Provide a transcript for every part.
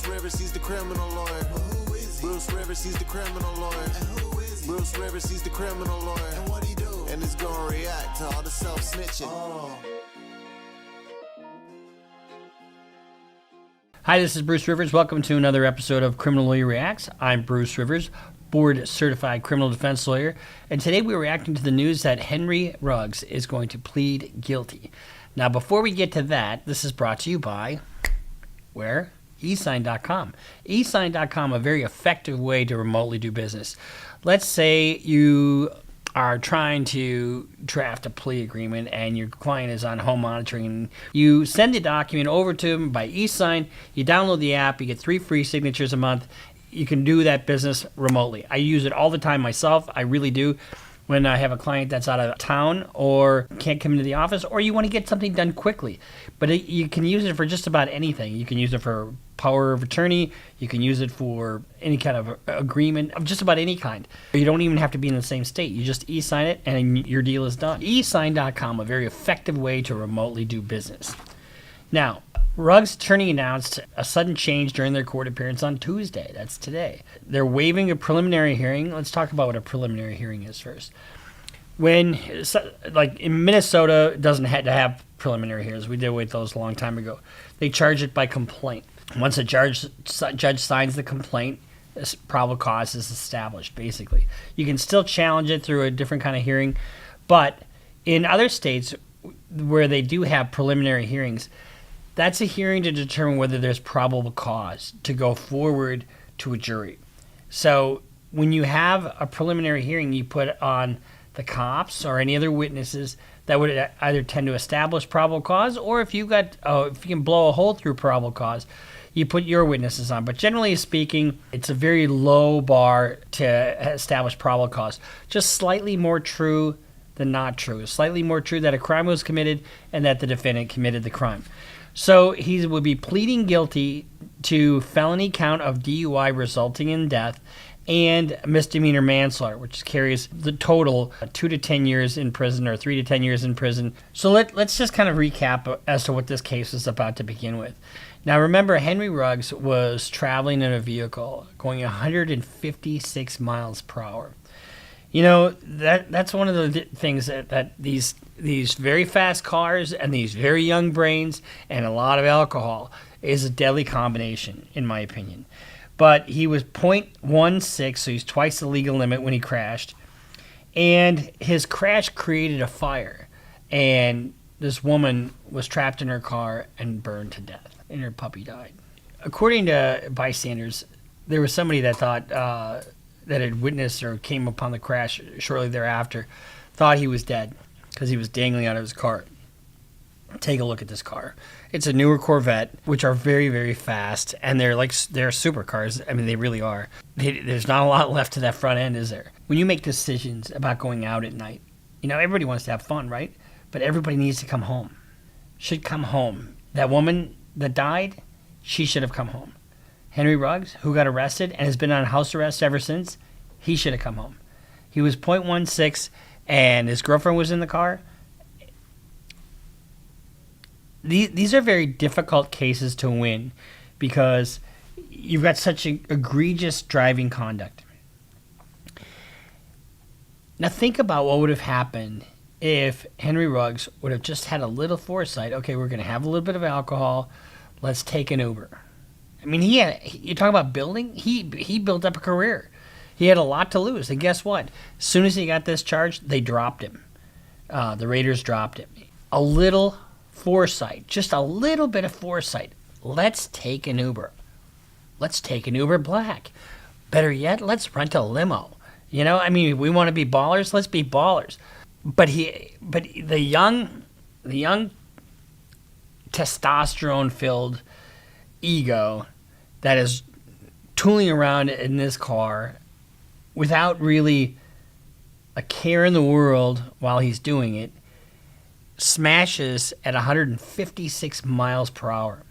Bruce Rivers, he's the criminal lawyer. Well, who is he? Bruce Rivers, he's the criminal lawyer. And who is he? Bruce Rivers, he's the criminal lawyer. And what he do? And he's gonna react to all the self-snitching. Oh. Hi, this is Bruce Rivers. Welcome to another episode of Criminal Lawyer Reacts. I'm Bruce Rivers, board-certified criminal defense lawyer, and today we're reacting to the news that Henry Ruggs is going to plead guilty. Now, before we get to that, this is brought to you by, where? eSign.com. eSign.com, a very effective way to remotely do business. Let's say you are trying to draft a plea agreement and your client is on home monitoring, and you send the document over to them by eSign. You download the app, you get 3 free signatures a month. You can do that business remotely. I use it all the time myself. I really do. When I have a client that's out of town or can't come into the office, or you want to get something done quickly. But you can use it for just about anything. You can use it for power of attorney. You can use it for any kind of agreement of just about any kind. You don't even have to be in the same state. You just e-sign it and your deal is done. eSign.com, a very effective way to remotely do business. Now, Ruggs' attorney announced a sudden change during their court appearance on Tuesday. That's today. They're waiving a preliminary hearing. Let's talk about what a preliminary hearing is first. When, like in Minnesota, it doesn't have to have preliminary hearings. We did with those a long time ago. They charge it by complaint. Once a judge signs the complaint, probable cause is established, basically. You can still challenge it through a different kind of hearing, but in other states where they do have preliminary hearings, that's a hearing to determine whether there's probable cause to go forward to a jury. So when you have a preliminary hearing, you put on the cops or any other witnesses that would either tend to establish probable cause, or if you can blow a hole through probable cause, you put your witnesses on. But generally speaking, it's a very low bar to establish probable cause. Just slightly more true than not true. Slightly more true that a crime was committed and that the defendant committed the crime. So he would be pleading guilty to felony count of DUI resulting in death and misdemeanor manslaughter, which carries the total 2 to 10 years in prison or 3 to 10 years in prison. So let's just kind of recap as to what this case is about to begin with. Now remember, Henry Ruggs was traveling in a vehicle going 156 miles per hour. You know, that's one of the things that these very fast cars and these very young brains and a lot of alcohol is a deadly combination, in my opinion. But he was 0.16, so he's twice the legal limit when he crashed. And his crash created a fire. And this woman was trapped in her car and burned to death. And her puppy died. According to bystanders, there was somebody that thought that had witnessed or came upon the crash shortly thereafter, thought he was dead because he was dangling out of his car. Take a look at this car. It's a newer Corvette, which are very, very fast, and they're supercars. I mean, they really are. There's not a lot left to that front end, is there? When you make decisions about going out at night, you know, everybody wants to have fun, right? But everybody needs to come home. Should come home. That woman that died, she should have come home. Henry Ruggs, who got arrested and has been on house arrest ever since, he should have come home. He was 0.16, and his girlfriend was in the car. These are very difficult cases to win because you've got such egregious driving conduct. Now think about what would have happened if Henry Ruggs would have just had a little foresight. Okay, we're going to have a little bit of alcohol. Let's take an Uber. I mean, you talk about building. He built up a career. He had a lot to lose. And guess what? As soon as he got this charge, they dropped him. The Raiders dropped him. A little foresight, just a little bit of foresight. Let's take an Uber. Let's take an Uber Black. Better yet, let's rent a limo. You know, I mean, we want to be ballers. Let's be ballers. But the young testosterone-filled ego that is tooling around in this car without really a care in the world while he's doing it, smashes at 156 miles per hour.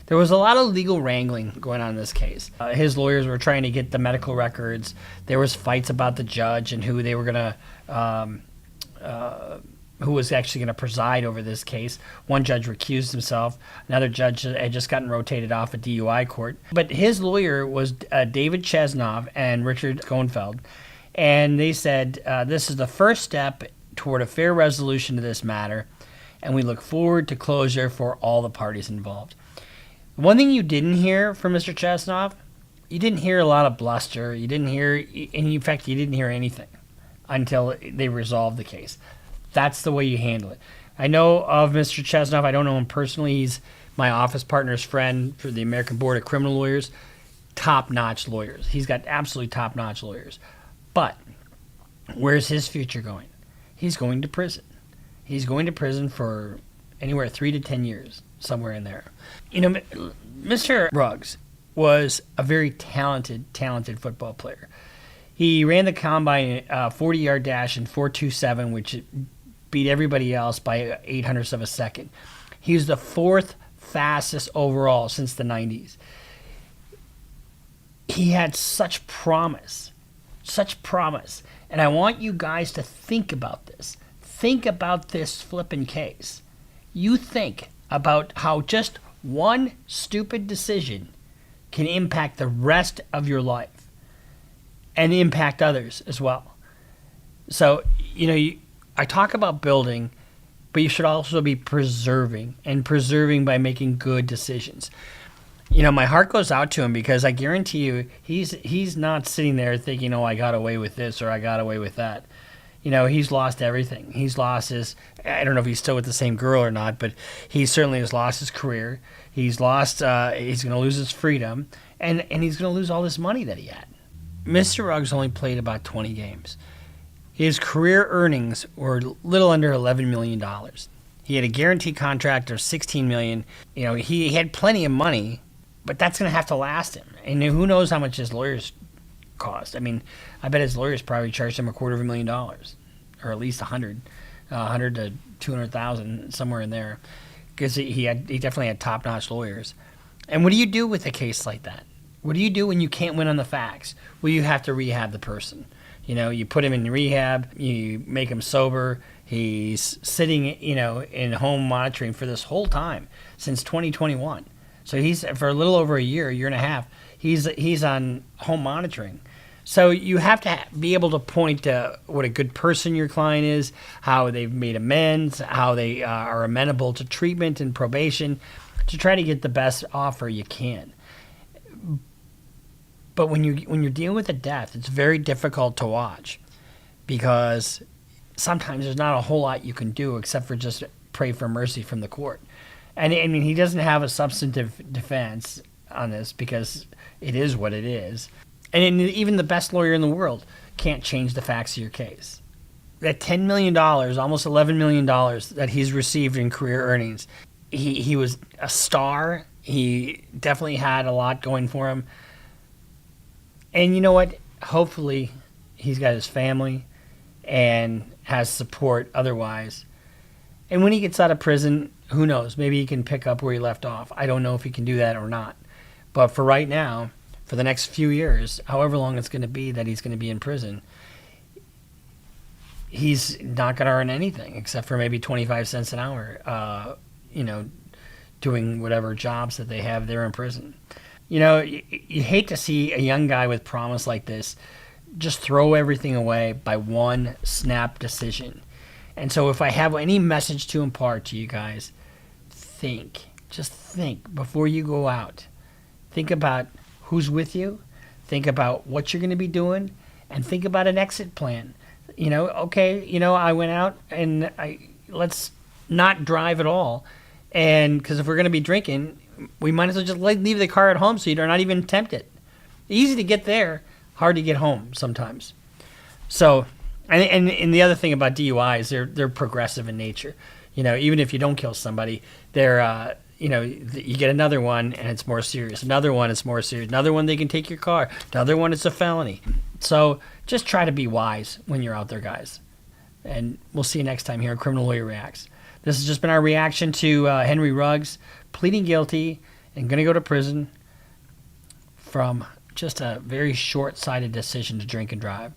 There was a lot of legal wrangling going on in this case. His lawyers were trying to get the medical records. There was fights about the judge and who they were going to who was actually going to preside over this case. One judge recused himself. Another judge had just gotten rotated off at DUI court. But his lawyer was David Chesnov and Richard Schoenfeld. And they said, this is the first step toward a fair resolution to this matter, and we look forward to closure for all the parties involved. One thing you didn't hear from Mr. Chesnov, you didn't hear a lot of bluster. You didn't hear, in fact, you didn't hear anything until they resolved the case. That's the way you handle it. I know of Mr. Chesnov. I don't know him personally. He's my office partner's friend for the American Board of Criminal Lawyers. Top-notch lawyers. He's got absolutely top-notch lawyers. But where's his future going? He's going to prison. He's going to prison for anywhere 3 to 10 years, somewhere in there. You know, Mr. Ruggs was a very talented football player. He ran the combine 40-yard dash in 4.27, which beat everybody else by 0.08 of a second. He was the 4th fastest overall since the 90s. He had such promise. And I want you guys to think about this. Think about this flipping case. You think about how just one stupid decision can impact the rest of your life and impact others as well. So, you know, I talk about building, but you should also be preserving by making good decisions. You know, my heart goes out to him because I guarantee you he's not sitting there thinking, oh, I got away with this or I got away with that. You know, he's lost everything. He's lost his, I don't know if he's still with the same girl or not, but he certainly has lost his career. He's lost, he's going to lose his freedom, and he's going to lose all this money that he had. Mr. Ruggs only played about 20 games. His career earnings were a little under $11 million. He had a guaranteed contract of $16 million. You know, he had plenty of money, but that's going to have to last him. And who knows how much his lawyers cost. I mean, I bet his lawyers probably charged him $250,000, or at least 100 to 200,000, somewhere in there, because he definitely had top-notch lawyers. And what do you do with a case like that? What do you do when you can't win on the facts? Well, you have to rehab the person. You know, you put him in rehab, you make him sober. He's sitting, you know, in home monitoring for this whole time since 2021. So he's, for a little over a year and a half, he's on home monitoring. So you have to be able to point to what a good person your client is, how they've made amends, how they are amenable to treatment and probation, to try to get the best offer you can. But when you're dealing with a death, it's very difficult to watch, because sometimes there's not a whole lot you can do except for just pray for mercy from the court. And I mean, he doesn't have a substantive defense on this because it is what it is. And even the best lawyer in the world can't change the facts of your case. That $10 million, almost $11 million that he's received in career earnings, he was a star. He definitely had a lot going for him. And you know what? Hopefully he's got his family and has support otherwise. And when he gets out of prison, who knows? Maybe he can pick up where he left off. I don't know if he can do that or not. But for right now, for the next few years, however long it's going to be that he's going to be in prison, he's not going to earn anything except for maybe 25 cents an hour, you know, doing whatever jobs that they have there in prison. You know, you hate to see a young guy with promise like this just throw everything away by one snap decision. And so if I have any message to impart to you guys, just think before you go out. Think about who's with you. Think about what you're going to be doing, and think about an exit plan. You know, okay, you know, I went out and let's not drive at all. And because if we're going to be drinking, we might as well just leave the car at home so you're not even tempted. Easy to get there, hard to get home sometimes. So, and the other thing about DUIs, they're progressive in nature. You know, even if you don't kill somebody, they're you know, you get another one and it's more serious. Another one, it's more serious. Another one, they can take your car. Another one, it's a felony. So just try to be wise when you're out there, guys. And we'll see you next time here on Criminal Lawyer Reacts. This has just been our reaction to Henry Ruggs pleading guilty and going to go to prison from just a very short-sighted decision to drink and drive.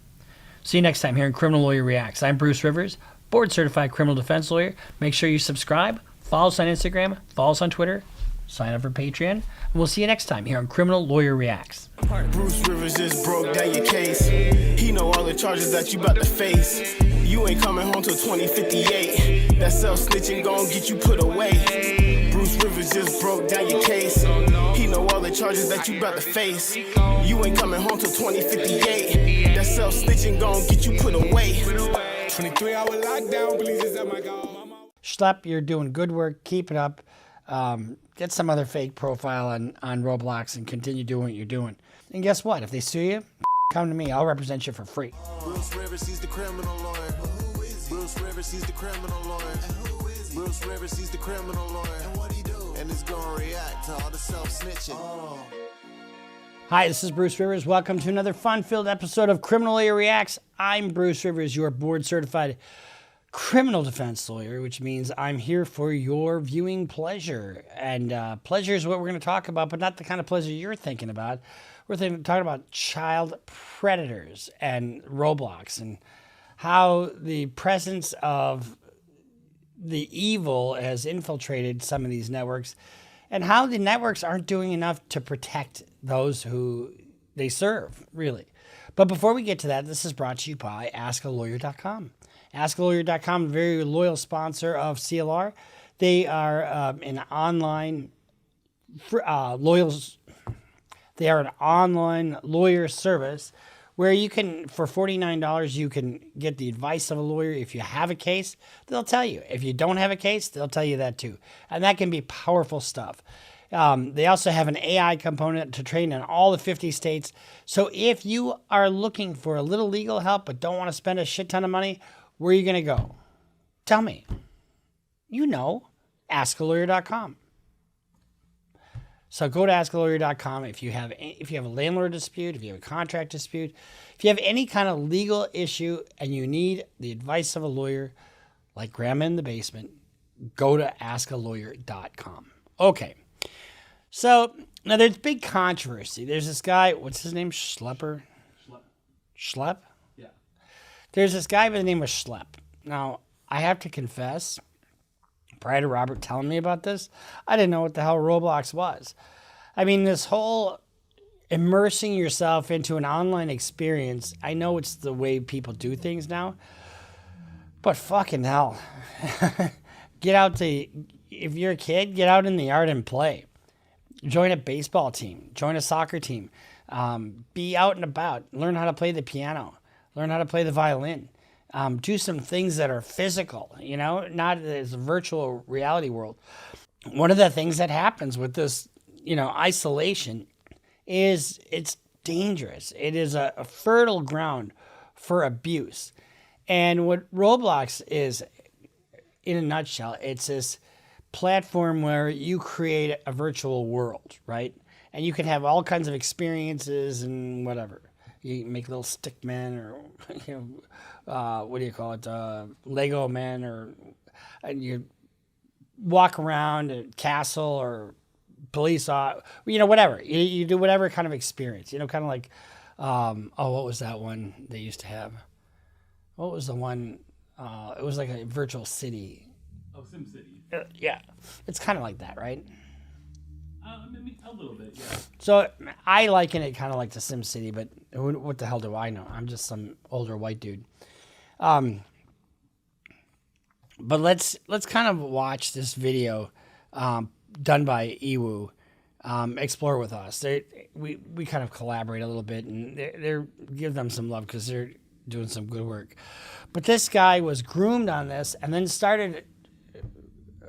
See you next time here in Criminal Lawyer Reacts. I'm Bruce Rivers, board certified criminal defense lawyer. Make sure you subscribe, follow us on Instagram, follow us on Twitter, sign up for Patreon, and we'll see you next time here on Criminal Lawyer Reacts. Bruce Rivers just broke down your case. He know all the charges that you about to face. You ain't coming home till 2058. That self-snitching gon' get you put away. Bruce Rivers just broke down your case. He know all the charges that you about to face. You ain't coming home till 2058. That self-snitching gon' get you put away. 23-hour lockdown, police is at my god. Schlep, you're doing good work. Keep it up. Get some other fake profile on Roblox and continue doing what you're doing. And guess what? If they sue you, come to me. I'll represent you for free. Bruce Rivers, he's the criminal lawyer. Bruce Rivers, he's the criminal lawyer. Bruce Rivers, he's the criminal lawyer. And what he do? And it's gonna react to all the self-snitching. Hi, this is Bruce Rivers. Welcome to another fun-filled episode of Criminal Lawyer Reacts. I'm Bruce Rivers, your board-certified criminal defense lawyer, which means I'm here for your viewing pleasure. And pleasure is what we're going to talk about, but not the kind of pleasure you're thinking about. We're talking about child predators and Roblox and how the presence of the evil has infiltrated some of these networks and how the networks aren't doing enough to protect those who they serve, really. But before we get to that, this is brought to you by AskALawyer.com. AskALawyer.com, a very loyal sponsor of CLR. They are an online They are an online lawyer service where you can, for $49, you can get the advice of a lawyer. If you have a case, they'll tell you. If you don't have a case, they'll tell you that too. And that can be powerful stuff. They also have an AI component to train in all the 50 states. So if you are looking for a little legal help but don't want to spend a shit ton of money, where are you going to go? Tell me. You know, AskALawyer.com. So go to AskALawyer.com if you have a landlord dispute, if you have a contract dispute, if you have any kind of legal issue and you need the advice of a lawyer, like Grandma in the basement, go to AskALawyer.com. Okay. So now there's big controversy. There's this guy, what's his name? Schlepper? Schlep? Yeah. There's this guy by the name of Schlep. Now, I have to confess, prior to Robert telling me about this, I didn't know what the hell Roblox was. I mean, this whole immersing yourself into an online experience, I know it's the way people do things now, but fucking hell. If you're a kid, get out in the yard and play. Join a baseball team. Join a soccer team. Be out and about. Learn how to play the piano. Learn how to play the violin. Do some things that are physical, not as a virtual reality world. One of the things that happens with this, isolation is it's dangerous. It is a fertile ground for abuse. And what Roblox is, in a nutshell, it's this platform where you create a virtual world, right? And you can have all kinds of experiences and whatever. You make little stick men or, what do you call it? Lego men, and you walk around a castle or police, whatever. You do whatever kind of experience, kind of like, what was that one they used to have? What was the one? It was like a virtual city. Oh, SimCity. Yeah, it's kind of like that, right? Maybe a little bit, yeah. So I liken it kind of like the SimCity, but what the hell do I know? I'm just some older white dude. But let's kind of watch this video done by Ewu. Explore with us. We kind of collaborate a little bit, and they're give them some love because they're doing some good work. But this guy was groomed on this, and then started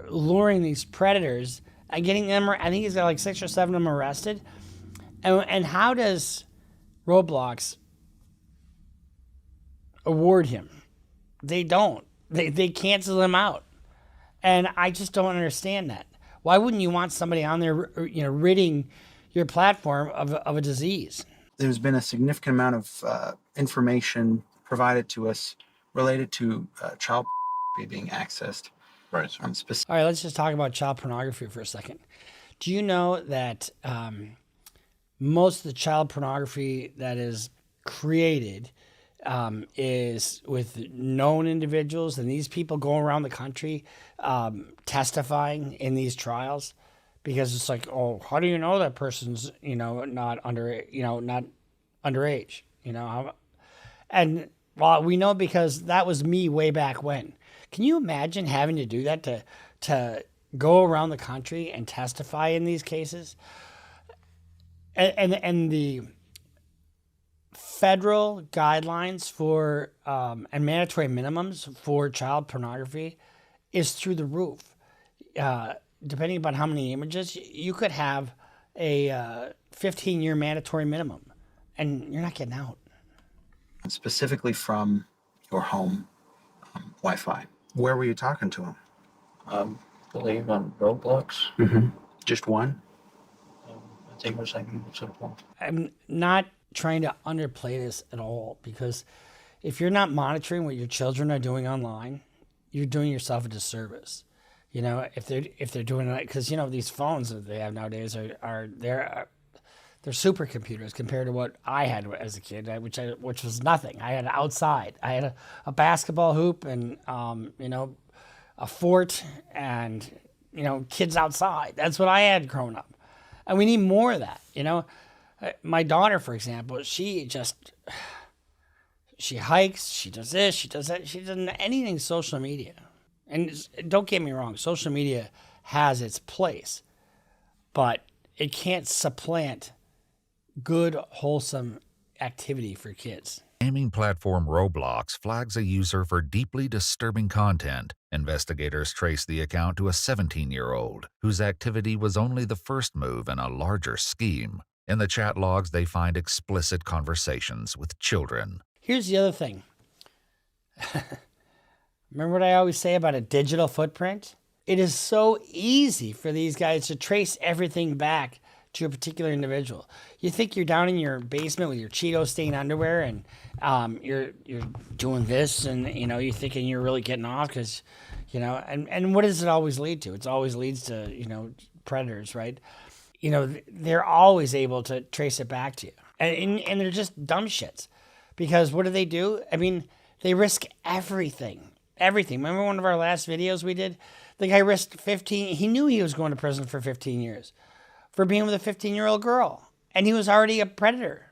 luring these predators and getting them. I think he's got like 6 or 7 of them arrested. And how does Roblox award him? They don't. They cancel him out. And I just don't understand that. Why wouldn't you want somebody on there, ridding your platform of a disease? There's been a significant amount of information provided to us related to child being accessed. Right. All right, let's just talk about child pornography for a second. Do you know that most of the child pornography that is created is with known individuals, and these people go around the country testifying in these trials, because it's like, oh, how do you know that person's not underage? And well, we know because that was me way back when. Can you imagine having to do that to go around the country and testify in these cases? And the federal guidelines for and mandatory minimums for child pornography is through the roof. Depending upon how many images, you could have a 15-year mandatory minimum, and you're not getting out. Specifically from your home Wi-Fi. Where were you talking to him? I believe on Roblox. Mm-hmm. Just one? I think it was like simple. I'm not trying to underplay this at all, because if you're not monitoring what your children are doing online, you're doing yourself a disservice. If they're doing it, because these phones that they have nowadays they're supercomputers compared to what I had as a kid, which was nothing. I had outside. I had a basketball hoop and a fort and kids outside. That's what I had growing up, and we need more of that. My daughter, for example, she hikes, she does this, she does that, she doesn't anything social media. And don't get me wrong, social media has its place, but it can't supplant good, wholesome activity for kids. Gaming platform Roblox flags a user for deeply disturbing content. Investigators trace the account to a 17-year-old whose activity was only the first move in a larger scheme. In the chat logs, they find explicit conversations with children. Here's the other thing. Remember what I always say about a digital footprint? It is so easy for these guys to trace everything back to a particular individual. You think you're down in your basement with your Cheeto-stained underwear and you're doing this, and you're thinking you're really getting off because, and what does it always lead to? It always leads to, predators, right? They're always able to trace it back to you. And they're just dumb shits. Because what do? I mean, they risk everything. Everything. Remember one of our last videos we did? The guy risked 15, he knew he was going to prison for 15 years for being with a 15-year-old girl. And he was already a predator.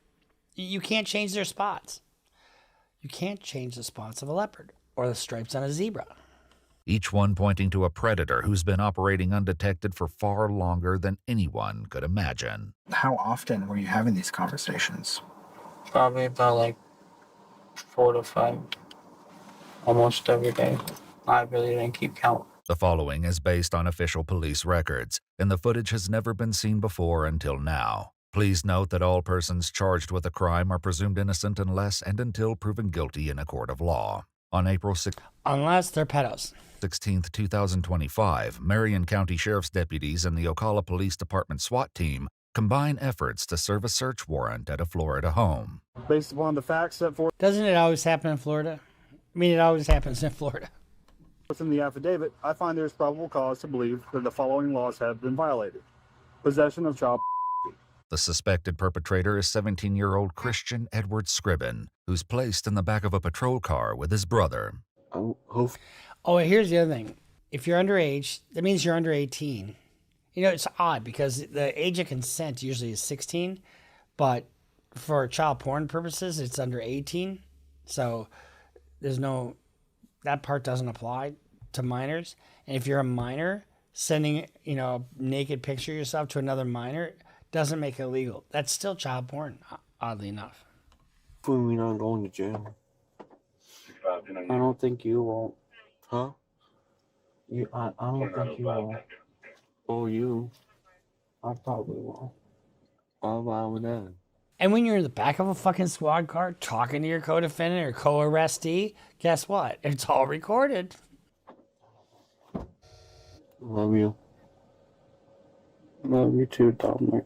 You can't change their spots. You can't change the spots of a leopard or the stripes on a zebra. Each one pointing to a predator who's been operating undetected for far longer than anyone could imagine. How often were you having these conversations? Probably about like 4 to 5. Almost every day. I really didn't keep count. The following is based on official police records, and the footage has never been seen before until now. Please note that all persons charged with a crime are presumed innocent unless and until proven guilty in a court of law. On April 6th, unless they're pedos. 16, 2025, Marion County Sheriff's deputies and the Ocala Police Department SWAT team combine efforts to serve a search warrant at a Florida home. Based upon the facts set forth Doesn't it always happen in Florida? I mean, it always happens in Florida. in the affidavit, I find there is probable cause to believe that the following laws have been violated. Possession of child. The suspected perpetrator is 17-year-old Christian Edward Scriven, who's placed in the back of a patrol car with his brother. Oh, here's the other thing. If you're underage, that means you're under 18. It's odd because the age of consent usually is 16, but for child porn purposes, it's under 18. So that part doesn't apply to minors. And if you're a minor, sending, a naked picture of yourself to another minor doesn't make it illegal. That's still child porn, oddly enough. When we're not going to jail. I don't think you won't. Huh? I don't think you won't. Oh, you? I probably won't. Why would that? And when you're in the back of a fucking squad car talking to your co-defendant or co-arrestee, guess what? It's all recorded. Love you. Love you too, Dominic.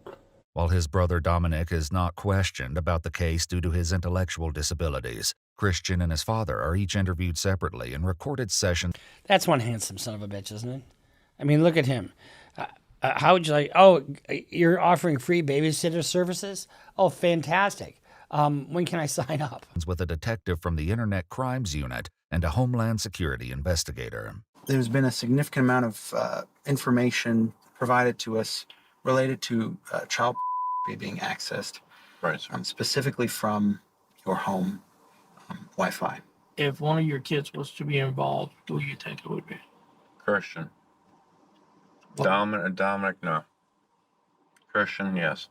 While his brother Dominic is not questioned about the case due to his intellectual disabilities, Christian and his father are each interviewed separately in recorded sessions. That's one handsome son of a bitch, isn't it? I mean, look at him. How would you like, oh, you're offering free babysitter services? Oh, fantastic. When can I sign up? With a detective from the Internet Crimes Unit and a Homeland Security investigator. There's been a significant amount of information provided to us related to child being accessed, Right, sir. specifically from your home Wi-Fi. If one of your kids was to be involved, who do you think it would be? Christian. What? Dominic, no. Christian, yes.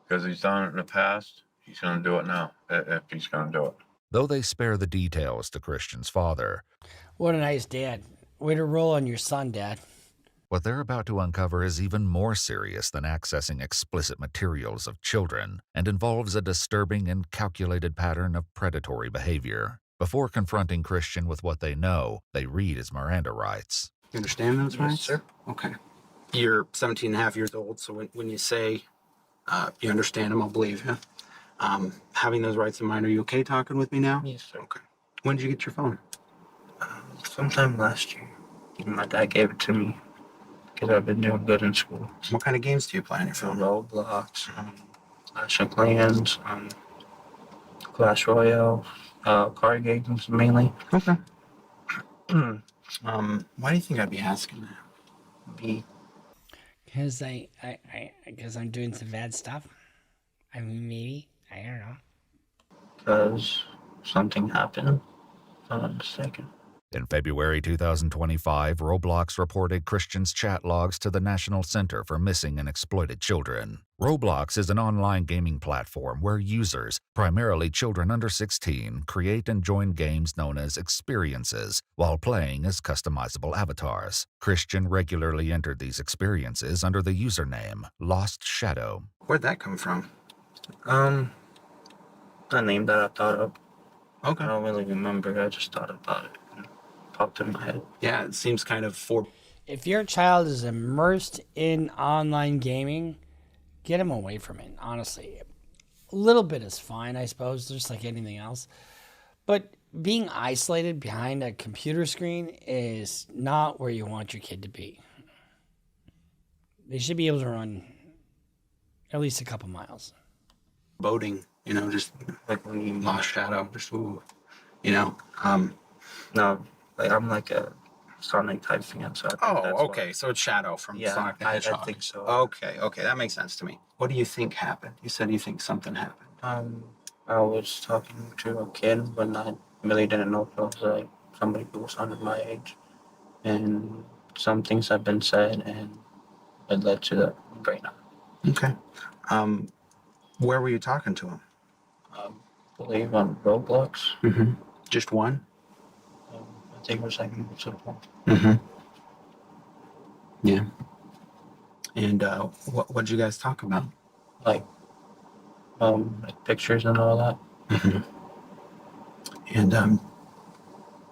Because he's done it in the past, he's going to do it now, if he's going to do it. Though they spare the details to Christian's father, What a nice dad. Way to roll on your son, Dad. what they're about to uncover is even more serious than accessing explicit materials of children and involves a disturbing and calculated pattern of predatory behavior. Before confronting Christian with what they know, they read his Miranda rights. You understand those Yes, rights? sir. Okay. You're 17 and a half years old, so when you say you understand them, I'll believe you. Having those rights in mind, are you okay talking with me now? Yes, sir. Okay. When did you get your phone? Sometime last year, my dad gave it to me because I've been doing good in school. What kind of games do you play on your phone? Roblox, Clash of Clans, Clash Royale, card games mainly. Okay. Why do you think I'd be asking that? Because because I'm doing some bad stuff. I mean, maybe. I don't know. Because something happened, if I'm not mistaken. In February 2025, Roblox reported Christian's chat logs to the National Center for Missing and Exploited Children. Roblox is an online gaming platform where users, primarily children under 16, create and join games known as experiences while playing as customizable avatars. Christian regularly entered these experiences under the username Lost Shadow. Where'd that come from? A name that I thought of. Okay. I don't really remember. I just thought about it. And it popped in my head. Yeah, it seems kind of If your child is immersed in online gaming, get them away from it, honestly. A little bit is fine, I suppose, just like anything else. But being isolated behind a computer screen is not where you want your kid to be. They should be able to run at least a couple miles. boating, just Like when you Lost Shadow, just ooh, No, like I'm like a Sonic type fan, so I think that's okay. why. So it's Shadow from Yeah, Sonic the I Hedgehog. think so. Okay, that makes sense to me. What do you think happened? You said you think something happened. I was talking to a kid, but I really didn't know if it was like somebody who was under my age, and some things have been said, and it led to that right now. Okay. Where were you talking to him? I believe on Roblox. Mm-hmm. Just one? I think it was like multiple. Mm-hmm. Yeah. And what'd you guys talk about? Like pictures and all that. Mm-hmm. And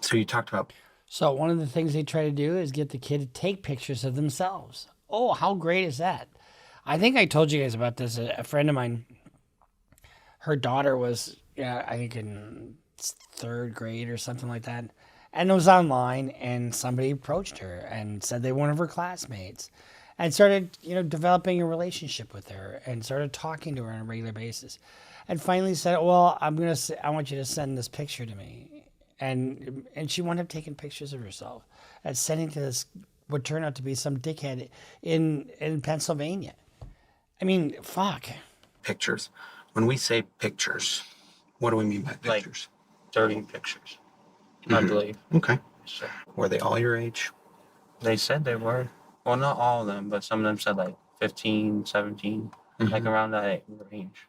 so you talked about. So one of the things they try to do is get the kid to take pictures of themselves. Oh, how great is that? I think I told you guys about this. A friend of mine, her daughter was, I think in third grade or something like that. And it was online, and somebody approached her and said they were one of her classmates and started, developing a relationship with her and started talking to her on a regular basis. And finally said, well, I want you to send this picture to me. And she wound up taking pictures of herself and sending to this, what turned out to be some dickhead in Pennsylvania. I mean, fuck. Pictures. When we say pictures, what do we mean by Like pictures? 30 pictures, I believe. Okay. So Were they all your age? they said they were. Well, not all of them, but some of them said like 15, 17, like around that range.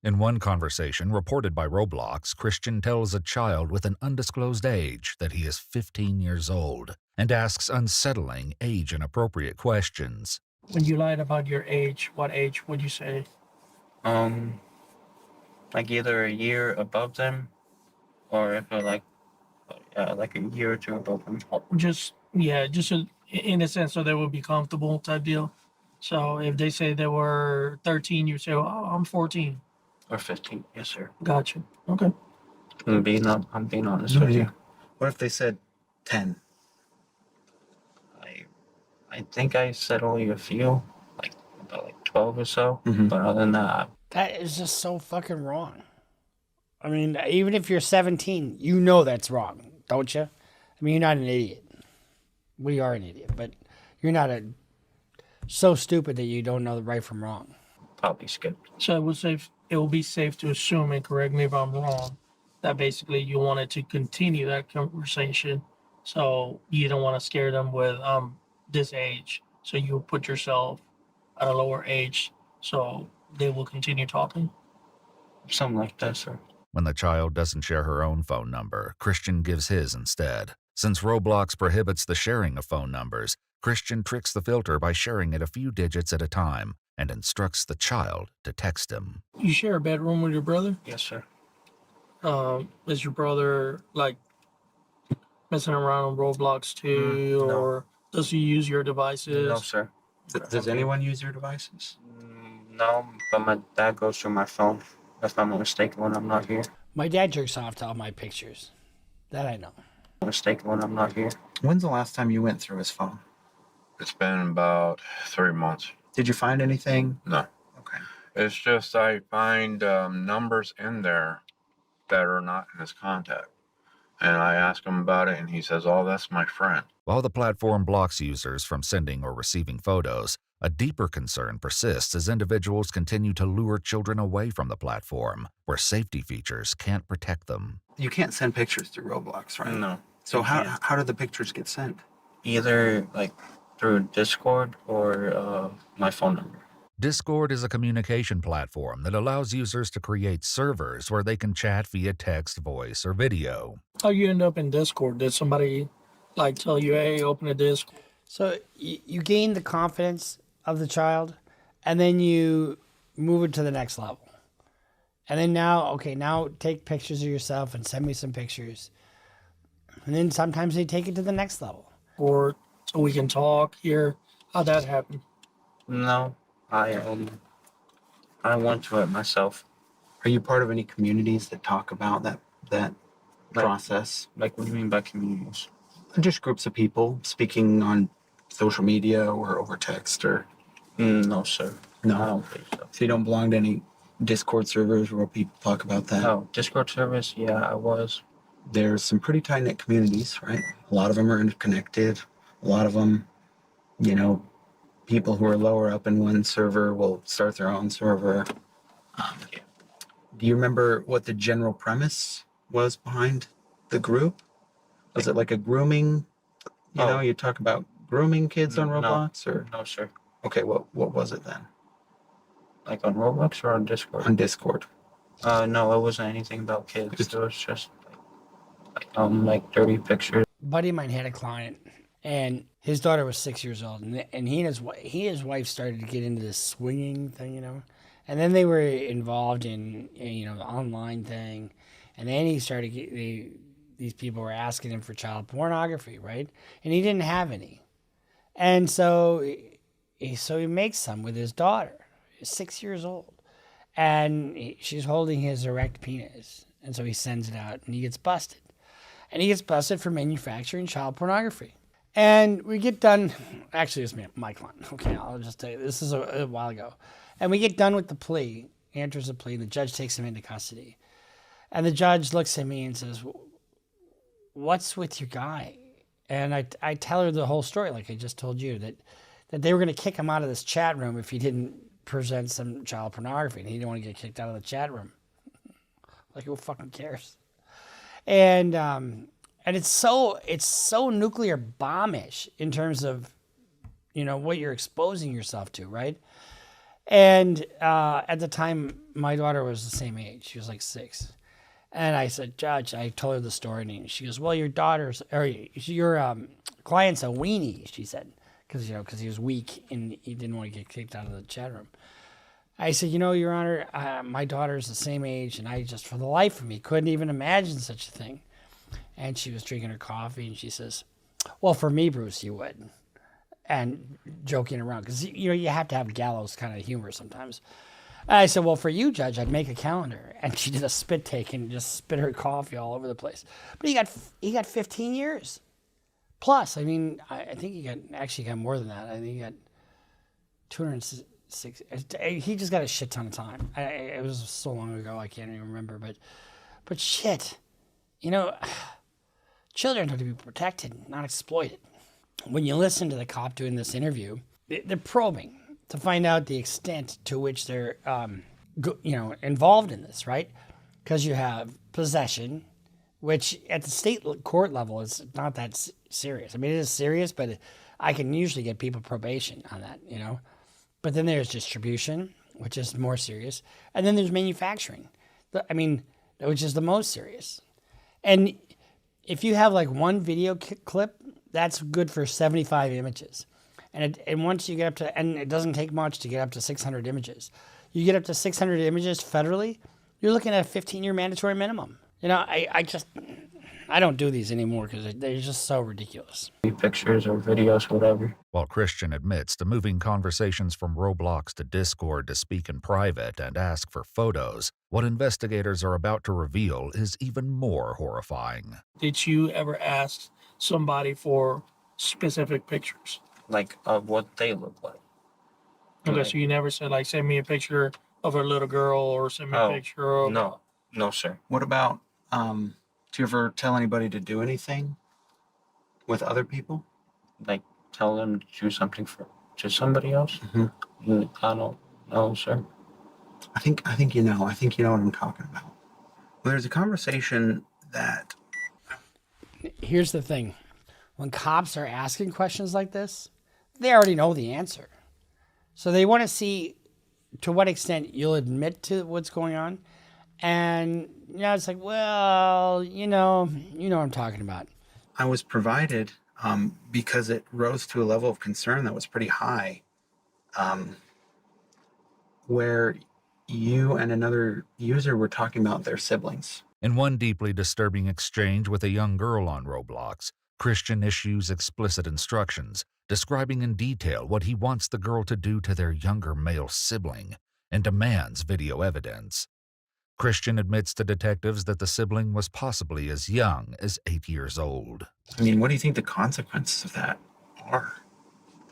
In one conversation reported by Roblox, Christian tells a child with an undisclosed age that he is 15 years old and asks unsettling, age-inappropriate questions. When you lied about your age, what age would you say? Like either a year above them, or if they're like a year or two above them. Just in a sense, so they would be comfortable type deal. So if they say they were 13, you say, "Oh, I'm 14." Or 15, yes, sir. Gotcha. Okay. I'm being honest with you. What if they said 10? I think I said only a few, like about like 12 or so. Mhm. But other than that, That is just so fucking wrong. I mean, even if you're 17, you know that's wrong, don't you? I mean, you're not an idiot. We are an idiot, but you're not so stupid that you don't know the right from wrong. Probably skipped. So I would say it will be safe to assume, and correct me if I'm wrong, that basically you wanted to continue that conversation. So you don't want to scare them with this age. So you put yourself at a lower age so they will continue talking. Something like that, sir. When the child doesn't share her own phone number, Christian gives his instead. Since Roblox prohibits the sharing of phone numbers, Christian tricks the filter by sharing it a few digits at a time and instructs the child to text him. You share a bedroom with your brother? Yes, sir. Is your brother like messing around on Roblox too, no. or does he use your devices? No, sir. Does anyone use your devices? No, but my dad goes through my phone. If I'm not mistaken when I'm not here. My dad jerks off to all my pictures. That I know. Mistaken when I'm not here. When's the last time you went through his phone? It's been about 3 months. Did you find anything? No. Okay. It's just I find numbers in there that are not in his contact. And I ask him about it, and he says, oh, that's my friend. While the platform blocks users from sending or receiving photos, a deeper concern persists as individuals continue to lure children away from the platform, where safety features can't protect them. You can't send pictures through Roblox, right? No. So how do the pictures get sent? Either like through Discord or my phone number. Discord is a communication platform that allows users to create servers where they can chat via text, voice, or video. How you end up in Discord? Did somebody like tell you, hey, open a Discord? So you gain the confidence of the child, and then you move it to the next level. And then now take pictures of yourself and send me some pictures. And then sometimes they take it to the next level. Or so we can talk here. How'd that happen? No, I went to it myself. Are you part of any communities that talk about that process? Like, what do you mean by communities? Just groups of people speaking on social media or over text or... No, sir. No. I don't think so. So you don't belong to any Discord servers where people talk about that? Oh, Discord service? Yeah, I was. There's some pretty tight-knit communities, right? A lot of them are interconnected. A lot of them, people who are lower up in one server will start their own server. Do you remember what the general premise was behind the group? Was it like a grooming? You talk about grooming kids on Roblox, or no, sir. Okay, what was it then? Like on Roblox or on Discord? On Discord. No, it wasn't anything about kids. It was just like dirty pictures. A buddy of mine had a client, and his daughter was 6 years old, and he and his wife started to get into this swinging thing, and then they were involved in the online thing, and then he started these people were asking him for child pornography, right? And he didn't have any, and so he makes some with his daughter, 6 years old, and she's holding his erect penis, and so he sends it out, and he gets busted. And he gets busted for manufacturing child pornography. And we get done, actually it's my client, okay, I'll just tell you, this is a while ago. And we get done with the plea, he enters the plea, and the judge takes him into custody. And the judge looks at me and says, what's with your guy? And I tell her the whole story, like I just told you, that they were going to kick him out of this chat room if he didn't present some child pornography, and he didn't want to get kicked out of the chat room. Like, who fucking cares? And it's so nuclear bombish in terms of, what you're exposing yourself to, right? And at the time, my daughter was the same age. She was like 6. And I said, Judge, I told her the story, and she goes, well, your client's a weenie, she said, because he was weak and he didn't want to get kicked out of the chat room. I said, Your Honor, my daughter's the same age, and I just, for the life of me, couldn't even imagine such a thing. And she was drinking her coffee, and she says, well, for me, Bruce, you would. And joking around, because, you have to have gallows kind of humor sometimes. And I said, well, for you, Judge, I'd make a calendar. And she did a spit take and just spit her coffee all over the place. But he got 15 years. Plus, I think he got more than that. I think he got He just got a shit ton of time. It was so long ago, I can't even remember. But shit, you know, children are to be protected, not exploited. When you listen to the cop doing this interview, they're probing to find out the extent to which they're, involved in this, right? Because you have possession, which at the state court level is not that serious. I mean, it is serious, but I can usually get people probation on that, you know. But then there's distribution, which is more serious, and then there's manufacturing. Which is the most serious. And if you have like one video clip, that's good for 75 images. And once you get up to, and it doesn't take much to get up to 600 images. You get up to 600 images federally, you're looking at a 15-year mandatory minimum. You know, I don't do these anymore because they're just so ridiculous. Pictures or videos, whatever. While Christian admits to moving conversations from Roblox to Discord to speak in private and ask for photos, what investigators are about to reveal is even more horrifying. Did you ever ask somebody for specific pictures? Like of what they look like. Okay, so you never said, like, send me a picture of a little girl or send me a picture of... No, sir. What about, do you ever tell anybody to do anything with other people? Like, tell them to do something to somebody else? Mm-hmm. I don't know, sir. I think you know. I think you know what I'm talking about. Well, there's a conversation that... Here's the thing. When cops are asking questions like this, they already know the answer. So they want to see to what extent you'll admit to what's going on. And, it's like, well, you know what I'm talking about. I was provided because it rose to a level of concern that was pretty high, where you and another user were talking about their siblings. In one deeply disturbing exchange with a young girl on Roblox, Christian issues explicit instructions, describing in detail what he wants the girl to do to their younger male sibling, and demands video evidence. Christian admits to detectives that the sibling was possibly as young as 8 years old. I mean, what do you think the consequences of that are?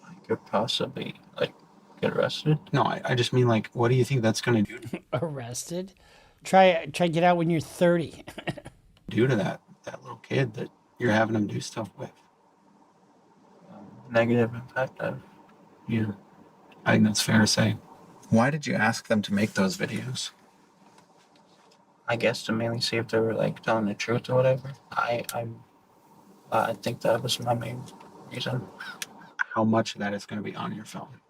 I could possibly, get arrested. No, I just mean, what do you think that's going to do? Arrested? Try get out when you're 30. Do to that little kid that you're having them do stuff with. Negative impact of. Yeah, I think that's fair to say. Why did you ask them to make those videos? I guess to mainly see if they were telling the truth or whatever. I think that was my main reason. How much of that is going to be on your phone?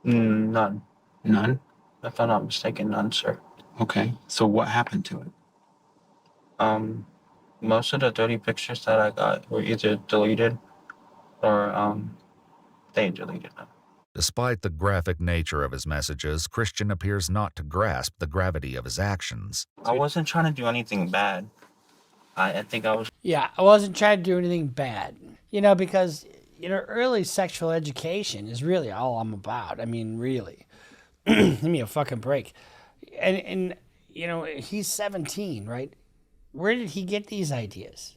None. None? If I'm not mistaken, none, sir. Okay, so what happened to it? Most of the dirty pictures that I got were either deleted or they deleted them. Despite the graphic nature of his messages, Christian appears not to grasp the gravity of his actions. I wasn't trying to do anything bad. I think I was... Yeah, I wasn't trying to do anything bad. Because, early sexual education is really all I'm about. I mean, really. Give me a fucking break. And he's 17, right? Where did he get these ideas?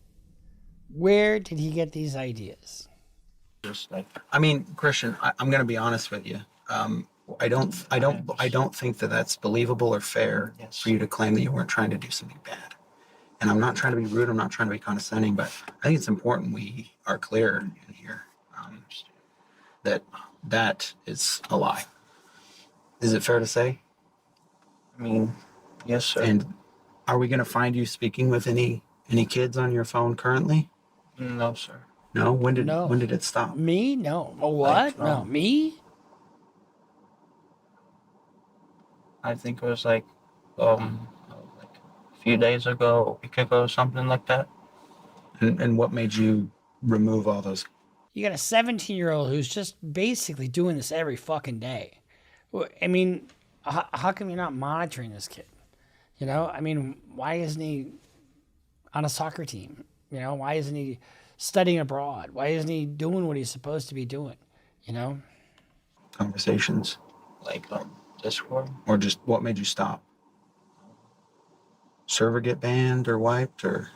Just I mean, Christian, I'm going to be honest with you. I don't think that that's believable or fair for you to claim that you weren't trying to do something bad. And I'm not trying to be rude. I'm not trying to be condescending, but I think it's important we are clear in here that is a lie. Is it fair to say? I mean, yes, sir. And are we going to find you speaking with any kids on your phone currently? No, sir. No? When did it stop? Me? No. Oh, what? No. Me? I think it was a few days ago, a week ago, something like that. And what made you remove all those? You got a 17-year-old who's just basically doing this every fucking day. I mean, how come you're not monitoring this kid? I mean, why isn't he on a soccer team? Why isn't he studying abroad? Why isn't he doing what he's supposed to be doing? Conversations. Discord. Or just what made you stop? Server get banned or wiped or?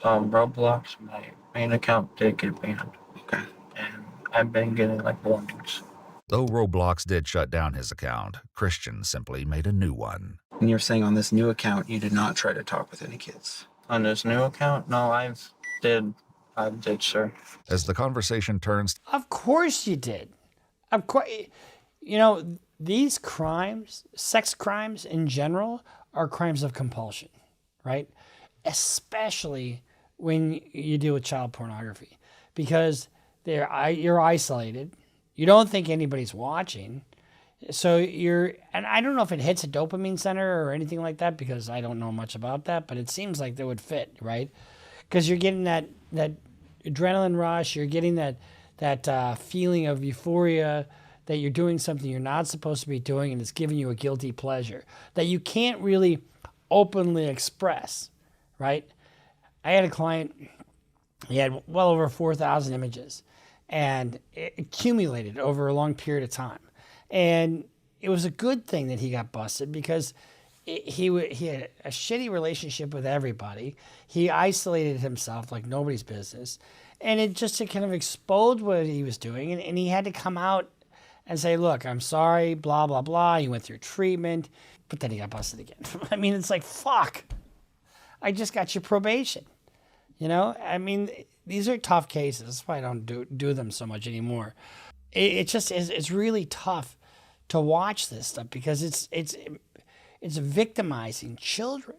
Roblox, my main account did get banned. Okay. And I've been getting warnings. Though Roblox did shut down his account, Christian simply made a new one. And you're saying on this new account, you did not try to talk with any kids? On this new account, no, I did, sir. As the conversation turns, Of course you did. Of course. You know, these crimes, sex crimes in general, are crimes of compulsion, right? Especially when you deal with child pornography, because you're isolated. You don't think anybody's watching. So and I don't know if it hits a dopamine center or anything like that, because I don't know much about that, but it seems like that would fit, right? Because you're getting that adrenaline rush, you're getting that feeling of euphoria that you're doing something you're not supposed to be doing, and it's giving you a guilty pleasure that you can't really openly express, right? I had a client, he had well over 4,000 images, and it accumulated over a long period of time. And it was a good thing that he got busted, because he had a shitty relationship with everybody. He isolated himself like nobody's business. And it just to kind of exposed what he was doing. And he had to come out and say, look, I'm sorry, blah, blah, blah. He went through treatment, but then he got busted again. I mean, it's like, fuck, I just got your probation. You know, I mean, these are tough cases. That's why I don't do them so much anymore. It just is. It's really tough to watch this stuff, because it's victimizing children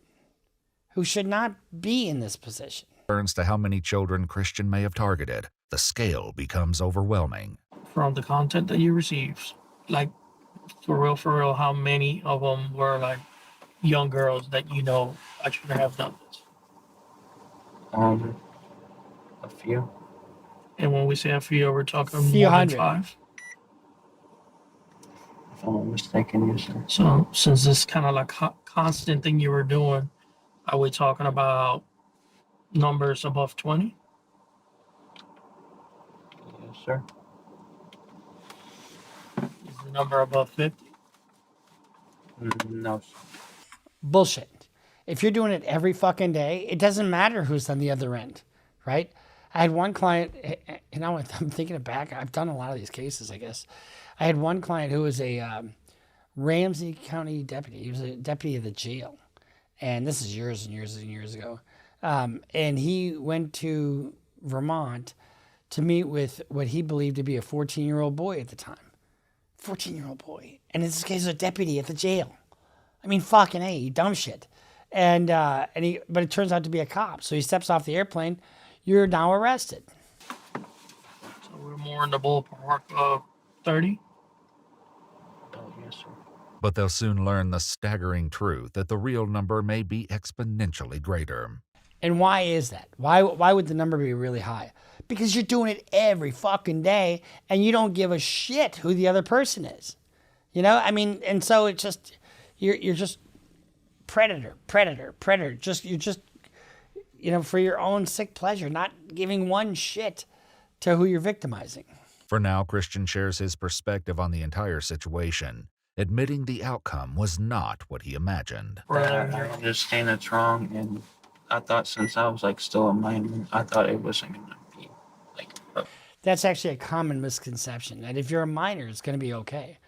who should not be in this position. turns to how many children Christian may have targeted, the scale becomes overwhelming. From the content that you received, like for real, how many of them were like young girls that you know I shouldn't have done this? A few. And when we say a few, we're talking Few more hundred. than 5. If I'm not mistaken, yes, sir. So since this kind of like constant thing you were doing, are we talking about numbers above 20? Yes, sir. Is the number above 50? No, sir. Bullshit. If you're doing it every fucking day, it doesn't matter who's on the other end, right? I had one client, you know, I'm thinking it back. I've done a lot of these cases, I guess. I had one client who was a Ramsey County deputy. He was a deputy of the jail. And this is years and years and years ago. And he went to Vermont to meet with what he believed to be a 14-year-old boy at the time. 14-year-old boy. And in this case, a deputy at the jail. I mean, fucking A, you dumb shit. But it turns out to be a cop. So he steps off the airplane. You're now arrested. So we're more in the ballpark of 30? Yes, sir. But they'll soon learn the staggering truth that the real number may be exponentially greater. And why is that? Why would the number be really high? Because you're doing it every fucking day, and you don't give a shit who the other person is. You know, I mean, and so it's just you're just predator. You're just you know, for your own sick pleasure, not giving one shit to who you're victimizing. For now, Christian shares his perspective on the entire situation, admitting the outcome was not what he imagined. I understand it's wrong, and I thought since I was like still a minor, I thought it wasn't gonna be like. That's actually a common misconception, that if you're a minor, it's going to be okay.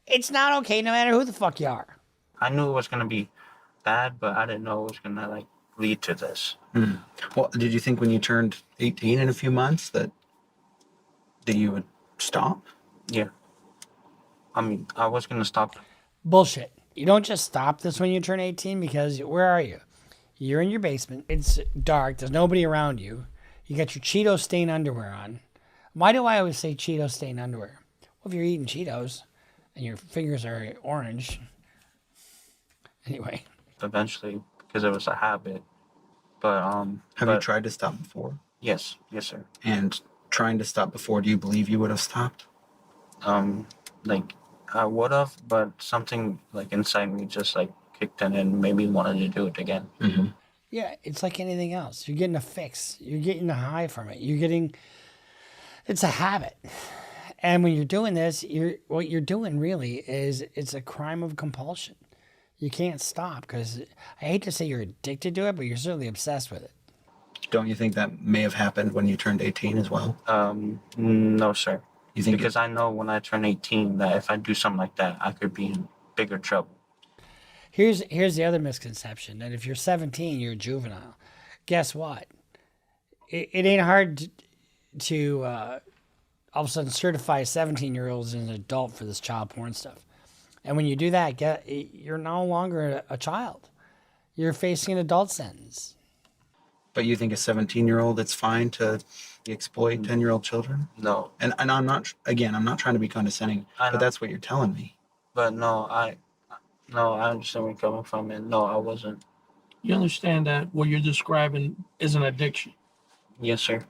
It's not okay no matter who the fuck you are. I knew it was gonna be bad, but I didn't know it was gonna like lead to this. Well, did you think when you turned 18 in a few months that you would stop? Yeah. I mean, I was gonna stop. Bullshit. You don't just stop this when you turn 18, because where are you? You're in your basement. It's dark. There's nobody around you. You got your Cheeto stain underwear on. Why do I always say Cheeto stain underwear? Well, if you're eating Cheetos and your fingers are orange. Anyway. Eventually, because it was a habit. But Have you tried to stop before? Yes, sir. And trying to stop before, do you believe you would have stopped? Like I would have, but something like inside me just like kicked in and made me wanted to do it again. Mm-hmm. Yeah, it's like anything else. You're getting a fix. You're getting a high from it. It's a habit. And when you're doing this, what you're doing really is it's a crime of compulsion. You can't stop, because I hate to say you're addicted to it, but you're certainly obsessed with it. Don't you think that may have happened when you turned 18 as well? No, sir. You think because I know when I turn 18 that if I do something like that, I could be in bigger trouble. Here's the other misconception, that if you're 17, you're a juvenile. Guess what? It ain't hard to all of a sudden certify a 17-year-old as an adult for this child porn stuff. And when you do that, you're no longer a child. You're facing an adult sentence. But you think a 17-year-old, it's fine to exploit 10-year-old children? No. And I'm not, again, I'm not trying to be condescending, I but know. that's what you're telling me. But no, I understand where you're coming from, and no, I wasn't. You understand that what you're describing is an addiction. Yes, sir.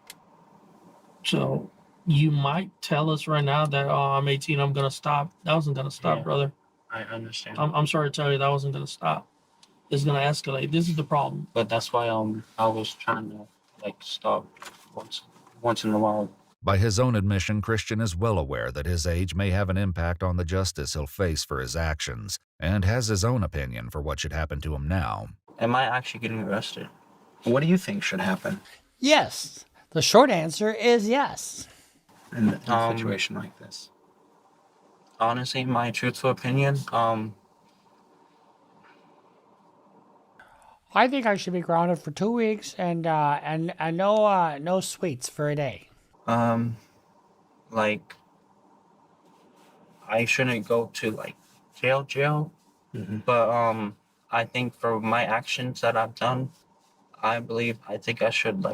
So you might tell us right now that, oh, I'm 18, I'm gonna stop. That wasn't gonna stop, Yeah. brother. I understand. I'm sorry to tell you that wasn't gonna stop. It's gonna escalate. This is the problem. But that's why I was trying to like stop once in a while. By his own admission, Christian is well aware that his age may have an impact on the justice he'll face for his actions, and has his own opinion for what should happen to him now. Am I actually getting arrested? What do you think should happen Yes. The short answer is yes. in a situation like this? Honestly, my truthful opinion, I think I should be grounded for 2 weeks and no sweets for a day. like I shouldn't go to like jail. Mm-hmm. But I think for my actions that I've done, I think I should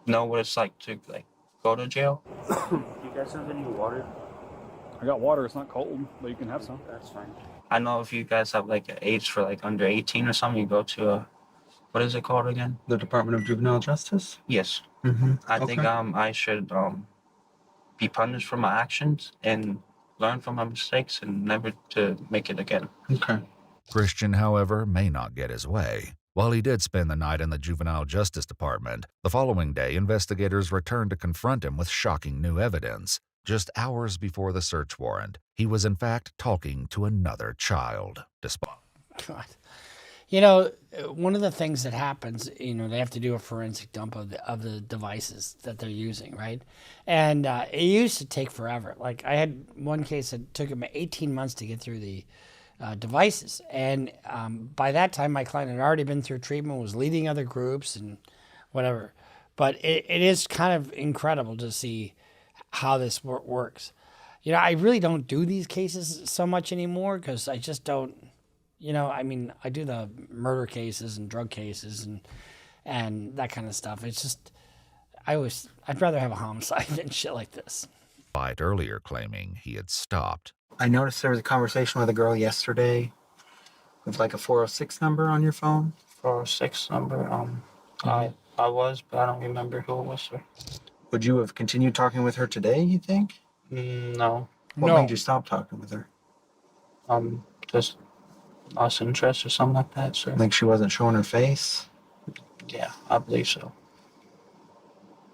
know what it's like to like go to jail. Do you guys have any water? I got water. It's not cold, but you can have some. That's fine. I know if you guys have like an age for like under 18 or something, you go to a, what is it called again? The Department of Juvenile Justice? Yes. Mm-hmm. I think I should be punished for my actions and learn from my mistakes and never to make it again. Okay. Christian, however, may not get his way. While he did spend the night in the Juvenile Justice Department, the following day investigators returned to confront him with shocking new evidence. Just hours before the search warrant, he was in fact talking to another child. God. You know, one of the things that happens, they have to do a forensic dump of the devices that they're using, right? And it used to take forever. Like I had one case that took him 18 months to get through the devices. And by that time, my client had already been through treatment, was leading other groups and whatever. But it is kind of incredible to see how this works. I really don't do these cases so much anymore because I just don't, I do the murder cases and drug cases and that kind of stuff. It's just, I'd rather have a homicide than shit like this. Despite earlier claiming he had stopped. I noticed there was a conversation with a girl yesterday with like a 406 number on your phone. 406 number. I was, but I don't remember who it was, sir. Would you have continued talking with her today, you think? No. What made you stop talking with her? Just lost interest or something like that, sir. Like she wasn't showing her face? Yeah, I believe so.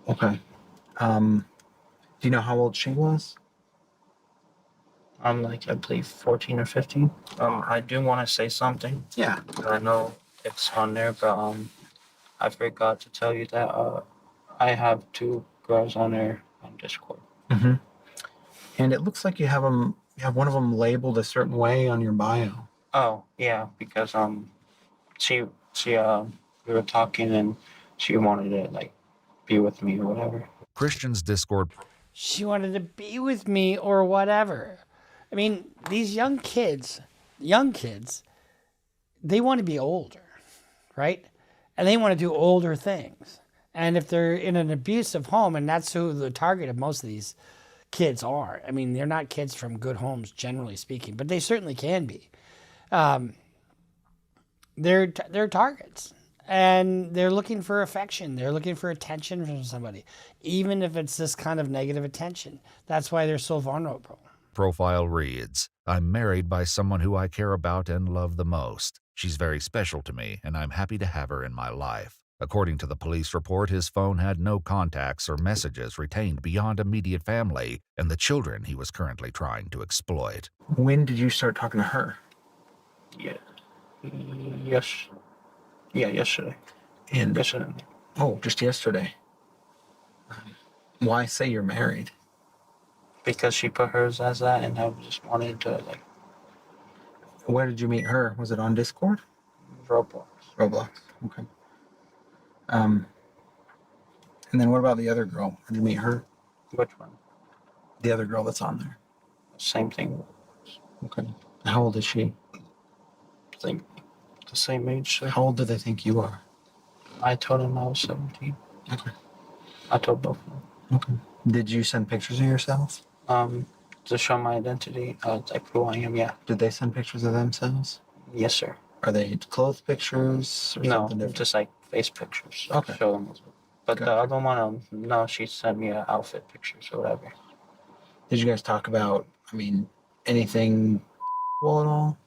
Okay. Do you know how old she was? I'm I believe 14 or 15. I do want to say something. Yeah. I know it's on there, but I forgot to tell you that I have 2 girls on there on Discord. Mm-hmm. And it looks like you have one of them labeled a certain way on your bio. Oh yeah, because she we were talking and she wanted to be with me or whatever. Christian's Discord. She wanted to be with me or whatever. I mean, these young kids, they want to be older, right? And they want to do older things. And if they're in an abusive home, and that's who the target of most of these kids are. I mean, they're not kids from good homes, generally speaking, but they certainly can be. They're targets, and they're looking for affection. They're looking for attention from somebody, even if it's this kind of negative attention. That's why they're so vulnerable. Profile reads, I'm married by someone who I care about and love the most. She's very special to me, and I'm happy to have her in my life. According to the police report, his phone had no contacts or messages retained beyond immediate family and the children he was currently trying to exploit. When did you start talking to her? Yeah. Yesterday. And Yesterday. oh, just yesterday. Why say you're married? because she put hers as that, and I just wanted to like Where did you meet her? Was it on Discord? Roblox. Roblox. Okay. And then what about the other girl? Did you meet her? Which one? The other girl that's on there. Same thing. Okay. How old is she? I think the same age. So How old do they think you are? I told him I was 17. Okay. I told both of them. Okay. Did you send pictures of yourself? To show my identity, like who I am. Yeah. Did they send pictures of themselves? Yes, sir. Are they clothes pictures or No, something different? just like face pictures. Okay. Show them. But the Gotcha. other one, no, she sent me outfit pictures or whatever. Did you guys talk about, anything at all?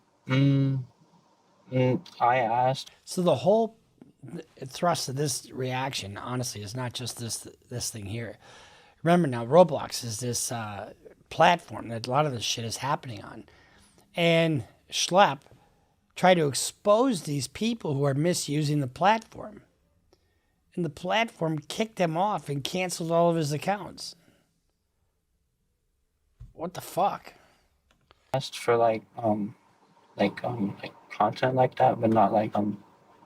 I asked. So the whole thrust of this reaction, honestly, is not just this thing here. Remember now, Roblox is this platform that a lot of this shit is happening on. And Schlepp tried to expose these people who are misusing the platform. And the platform kicked him off and canceled all of his accounts. What the fuck? Asked for like content like that, but not like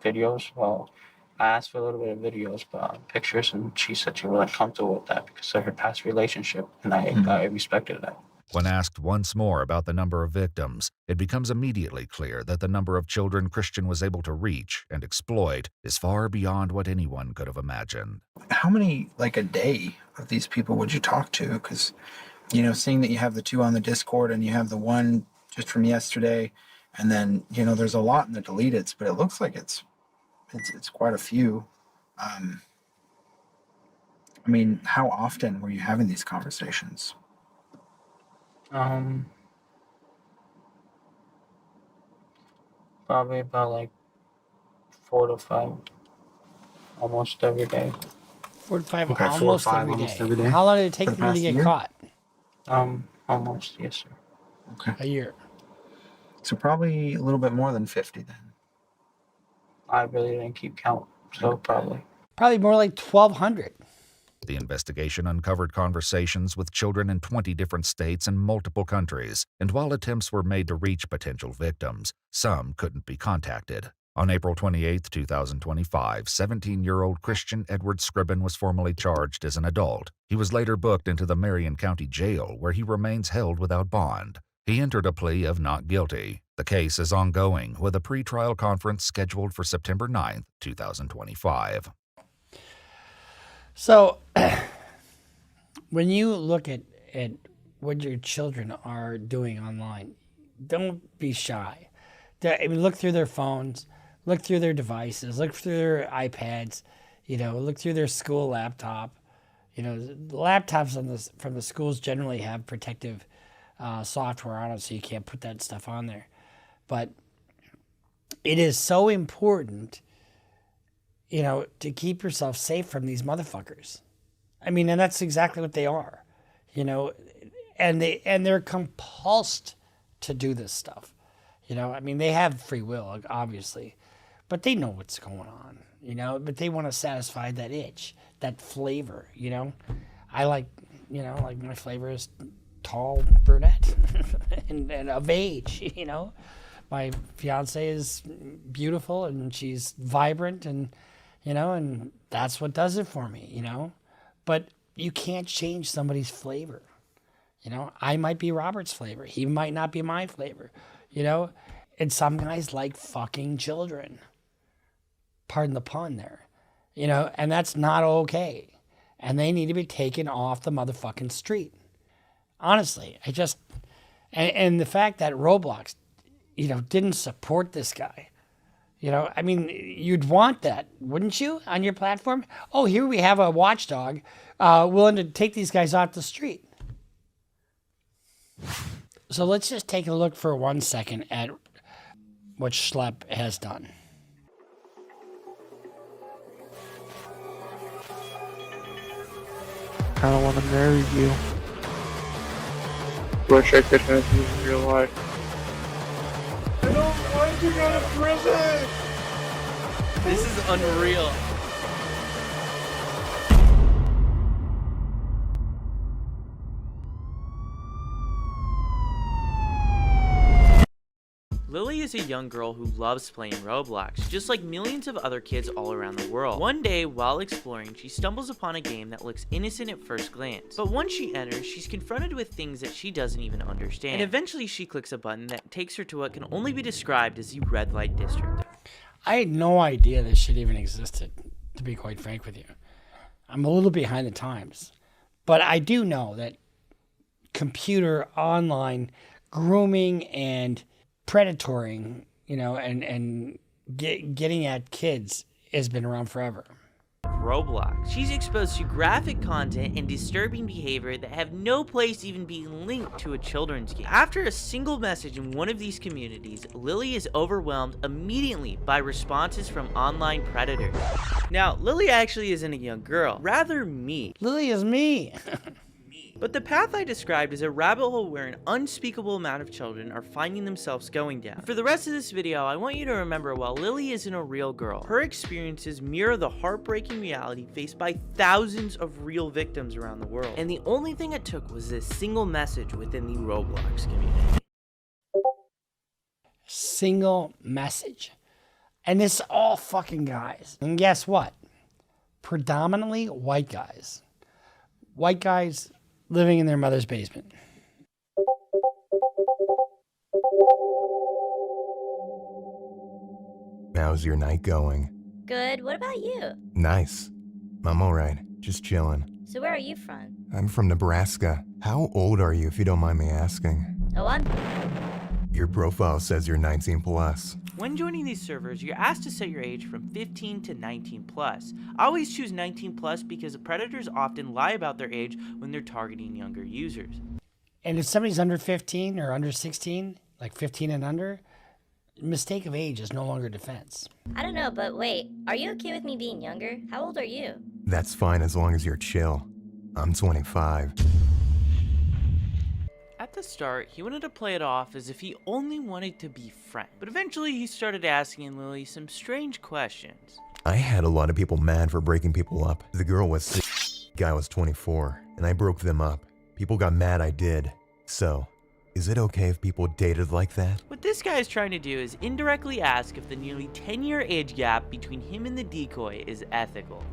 videos. Well, I asked for a little bit of videos, but pictures, and she said she wasn't comfortable with that because of her past relationship, and I respected that. When asked once more about the number of victims, it becomes immediately clear that the number of children Christian was able to reach and exploit is far beyond what anyone could have imagined. How many, a day of these people would you talk to? Because, seeing that you have the 2 on the Discord and you have the 1 just from yesterday, and then, there's a lot in the deleteds, but it looks like it's quite a few. How often were you having these conversations? Probably about like 4 to 5, almost every day. 4 to 5, Okay, 4 or almost 5 every almost day. every day? How long did it take For the them to past get year? caught? Almost, yes, sir. Okay. A year. So probably a little bit more than 50 then. I really didn't keep count, so probably. Probably more like 1,200. The investigation uncovered conversations with children in 20 different states and multiple countries, and while attempts were made to reach potential victims, some couldn't be contacted. On April 28, 2025, 17-year-old Christian Edward Scribbin was formally charged as an adult. He was later booked into the Marion County Jail, where he remains held without bond. He entered a plea of not guilty. The case is ongoing, with a pretrial conference scheduled for September 9, 2025. So, when you look at what your children are doing online, don't be shy. Look through their phones, look through their devices, look through their iPads, look through their school laptop. The laptops from the schools generally have protective software on it, so you can't put that stuff on there. But it is so important, to keep yourself safe from these motherfuckers. And that's exactly what they are, and they're compulsed to do this stuff. They have free will, obviously, but they know what's going on, but they want to satisfy that itch, that flavor, I like my flavor is tall brunette and of age, My fiance is beautiful and she's vibrant and that's what does it for me, But you can't change somebody's flavor. I might be Robert's flavor. He might not be my flavor, And some guys like fucking children. Pardon the pun there. And that's not okay. And they need to be taken off the motherfucking street. Honestly, and the fact that Roblox, didn't support this guy. You'd want that, wouldn't you, on your platform? Oh, here we have a watchdog willing to take these guys off the street. So let's just take a look for 1 second at what Schlepp has done. I don't want to marry you. Wish I could have you in real life. I don't want to go to prison! This is unreal. Lily is a young girl who loves playing Roblox, just like millions of other kids all around the world. One day, while exploring, she stumbles upon a game that looks innocent at first glance. But once she enters, she's confronted with things that she doesn't even understand. And eventually she clicks a button that takes her to what can only be described as the red light district. I had no idea this shit even existed, to be quite frank with you. I'm a little behind the times. But I do know that computer online grooming and predatoring, you know, and getting at kids has been around forever. Roblox. She's exposed to graphic content and disturbing behavior that have no place even being linked to a children's game. After a single message in one of these communities, Lily is overwhelmed immediately by responses from online predators. Now, Lily actually isn't a young girl, rather me. Lily is me. But the path I described is a rabbit hole where an unspeakable amount of children are finding themselves going down. For the rest of this video, I want you to remember while Lily isn't a real girl, her experiences mirror the heartbreaking reality faced by thousands of real victims around the world. And the only thing it took was this single message within the Roblox community. Single message. And it's all fucking guys. And guess what? Predominantly white guys. White guys living in their mother's basement. How's your night going? Good. What about you? Nice. I'm alright. Just chilling. So where are you from? I'm from Nebraska. How old are you, if you don't mind me asking? Oh, I'm... Your profile says you're 19 plus. When joining these servers, you're asked to set your age from 15 to 19 plus. I always choose 19 plus because predators often lie about their age when they're targeting younger users. And if somebody's under 15 or under 16, like 15 and under, mistake of age is no longer defense. I don't know, but wait, are you okay with me being younger? How old are you? That's fine as long as you're chill. I'm 25. At the start, he wanted to play it off as if he only wanted to be friends, but eventually he started asking Lily some strange questions. I had a lot of people mad for breaking people up. The girl was 6, guy was 24, and I broke them up. People got mad I did. So, is it okay if people dated like that? What this guy is trying to do is indirectly ask if the nearly 10-year age gap between him and the decoy is ethical.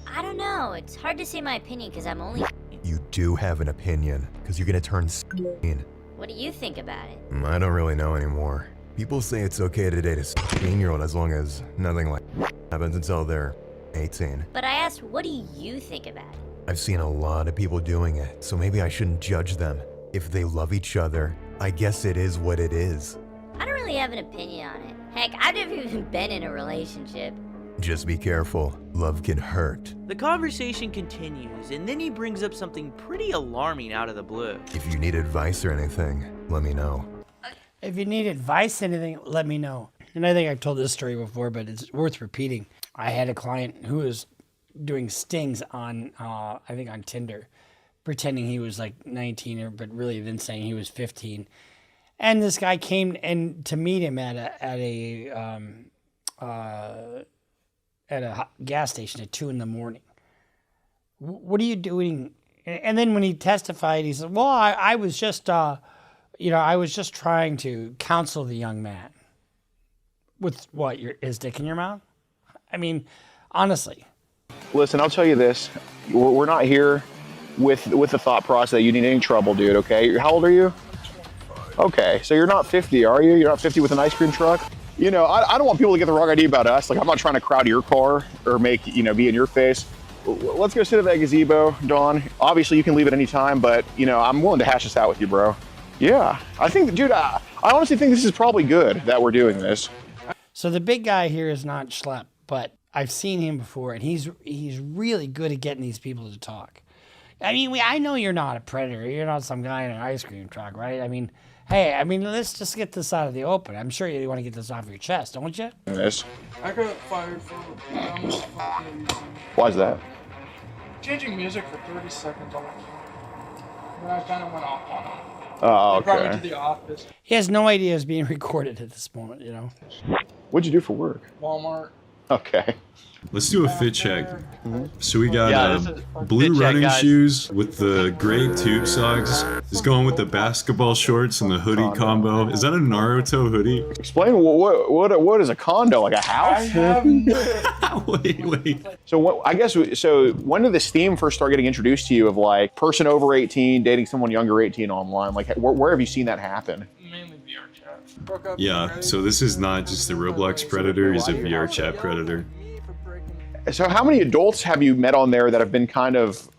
I don't know. It's hard to say my opinion because I'm only... You do have an opinion, because you're gonna turn 16. What do you think about it? I don't really know anymore. People say it's okay to date a 16-year-old as long as nothing like happens until they're 18. But I asked, what do you think about it? I've seen a lot of people doing it, so maybe I shouldn't judge them. If they love each other, I guess it is what it is. I don't really have an opinion on it. Heck, I've never even been in a relationship. Just be careful. Love can hurt. The conversation continues, and then he brings up something pretty alarming out of the blue. If you need advice or anything, let me know. If you need advice, anything, let me know. And I think I've told this story before, but it's worth repeating. I had a client who was doing stings on, I think on Tinder, pretending he was like 19, but really then saying he was 15. And this guy came and to meet him at a gas station at 2 a.m. What are you doing? And then when he testified, he said, well, I was just, I was just trying to counsel the young man. With what, his dick in your mouth? I mean, honestly. Listen, I'll tell you this. We're not here with the thought process that you need any trouble, dude, okay? How old are you? Okay, so you're not 50, are you? You're not 50 with an ice cream truck? You know, I don't want people to get the wrong idea about us. Like, I'm not trying to crowd your car or make, be in your face. Let's go sit at that gazebo, Dawn. Obviously, you can leave at any time, but, I'm willing to hash this out with you, bro. Yeah, I think, dude, I honestly think this is probably good that we're doing this. So the big guy here is not Schlepp, but I've seen him before, and he's really good at getting these people to talk. I mean, I know you're not a predator. You're not some guy in an ice cream truck, right? I mean, hey, let's just get this out of the open. I'm sure you want to get this off your chest, don't you? This. I got fired for Why's that? changing music for 30 seconds on my phone. And I kind of went off on it. Oh, They brought me okay. to the office. He has no idea it's being recorded at this moment, What'd you do for work? Walmart. Okay. Let's do a fit check. So we got Yeah, this is blue fit check, running guys. shoes with the gray tube socks. Is going with the basketball shorts and the hoodie combo. Is that a Naruto hoodie? Explain what is a condo? Like a house? Wait. So when did this theme first start getting introduced to you of like person over 18 dating someone younger 18 online? Like where have you seen that happen? Mainly VR chat. Yeah, so this is not just a Roblox predator, he's a VR chat predator. So how many adults have you met on there that have been kind of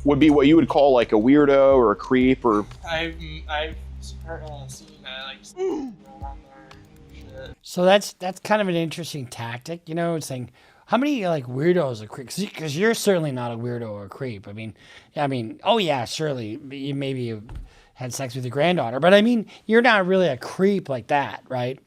would be what you would call like a weirdo or a creep or? I've seen that like on there. Shit. So that's kind of an interesting tactic, you know, saying how many like weirdos are creeps? Because you're certainly not a weirdo or a creep. I mean, oh yeah, surely you maybe had sex with your granddaughter, but I mean, you're not really a creep like that, right?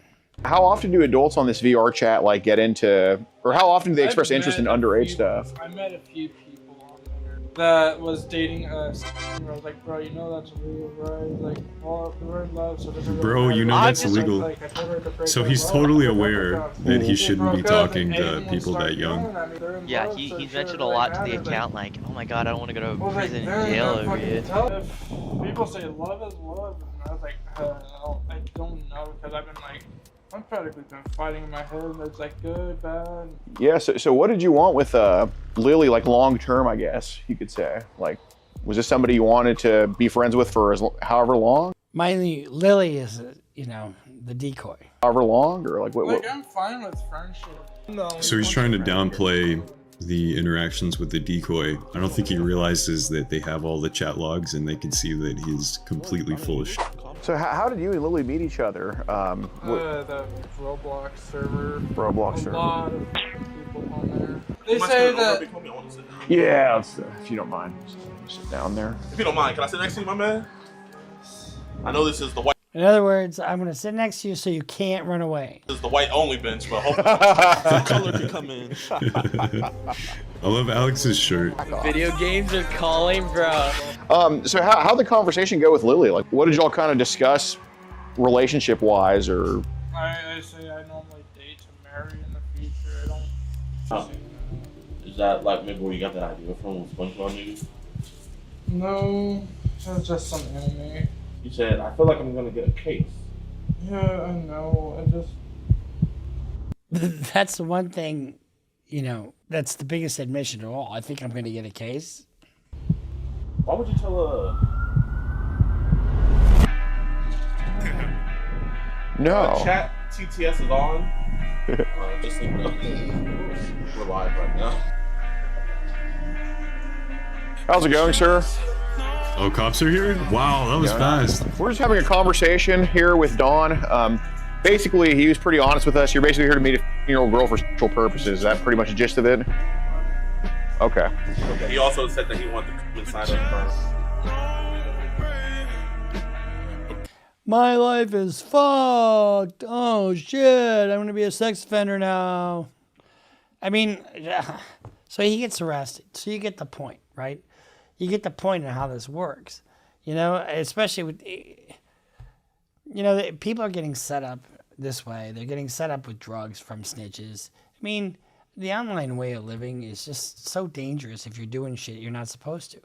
How often do adults on this VR chat like get into, or how often do they express interest in underage stuff? I met a few people on there that was dating us. I was like, bro, you know that's illegal, right? Like, well, we're in love, so Bro, you know that's illegal. So he's totally aware that he shouldn't be talking to people that young. Yeah, he's mentioned a lot to the account, like, oh my god, I don't want to go to prison and jail over you. People say love is love, and I was like, I don't know, because I've been like, I've practically been fighting in my head. It's like good, bad. Yeah. So what did you want with Lily? Like long term, I guess you could say. Like, was this somebody you wanted to be friends with for however long? Lily is, the decoy. However long, or like what? Like I'm fine with friendship. No. So he's trying to downplay the interactions with the decoy. I don't think he realizes that they have all the chat logs and they can see that he's completely full of shit. So how did you and Lily meet each other? The Roblox server. Roblox server. A lot of people on there. They say that. Yeah, if you don't mind, sit down there. If you don't mind, can I sit next to you, my man? I know this is the white. In other words, I'm going to sit next to you so you can't run away. This is the white only bench, but hopefully color can come in. I love Alex's shirt. Video games are calling, bro. So how'd the conversation go with Lily? Like, what did y'all kind of discuss relationship-wise, or? I say I normally date to marry in the future. I don't. Is that like maybe where you got that idea from? SpongeBob maybe? No, it was just some anime. You said, I feel like I'm gonna get a case. Yeah, I know. I just. That's the one thing, that's the biggest admission of all. I think I'm going to get a case. Why would you tell No. Chat TTS is on. Just so you know, we're live right now. How's it going, sir? Oh, cops are here? Wow, that was fast. We're just having a conversation here with Don. Basically, he was pretty honest with us. You're basically here to meet a 15-year-old girl for sexual purposes. Is that pretty much the gist of it? Okay. He also said that he wanted to come inside of her. My life is fucked. Oh, shit. I'm going to be a sex offender now. I mean, so he gets arrested. So you get the point, right? You get the point of how this works. Especially with, people are getting set up this way. They're getting set up with drugs from snitches. I mean, the online way of living is just so dangerous if you're doing shit you're not supposed to.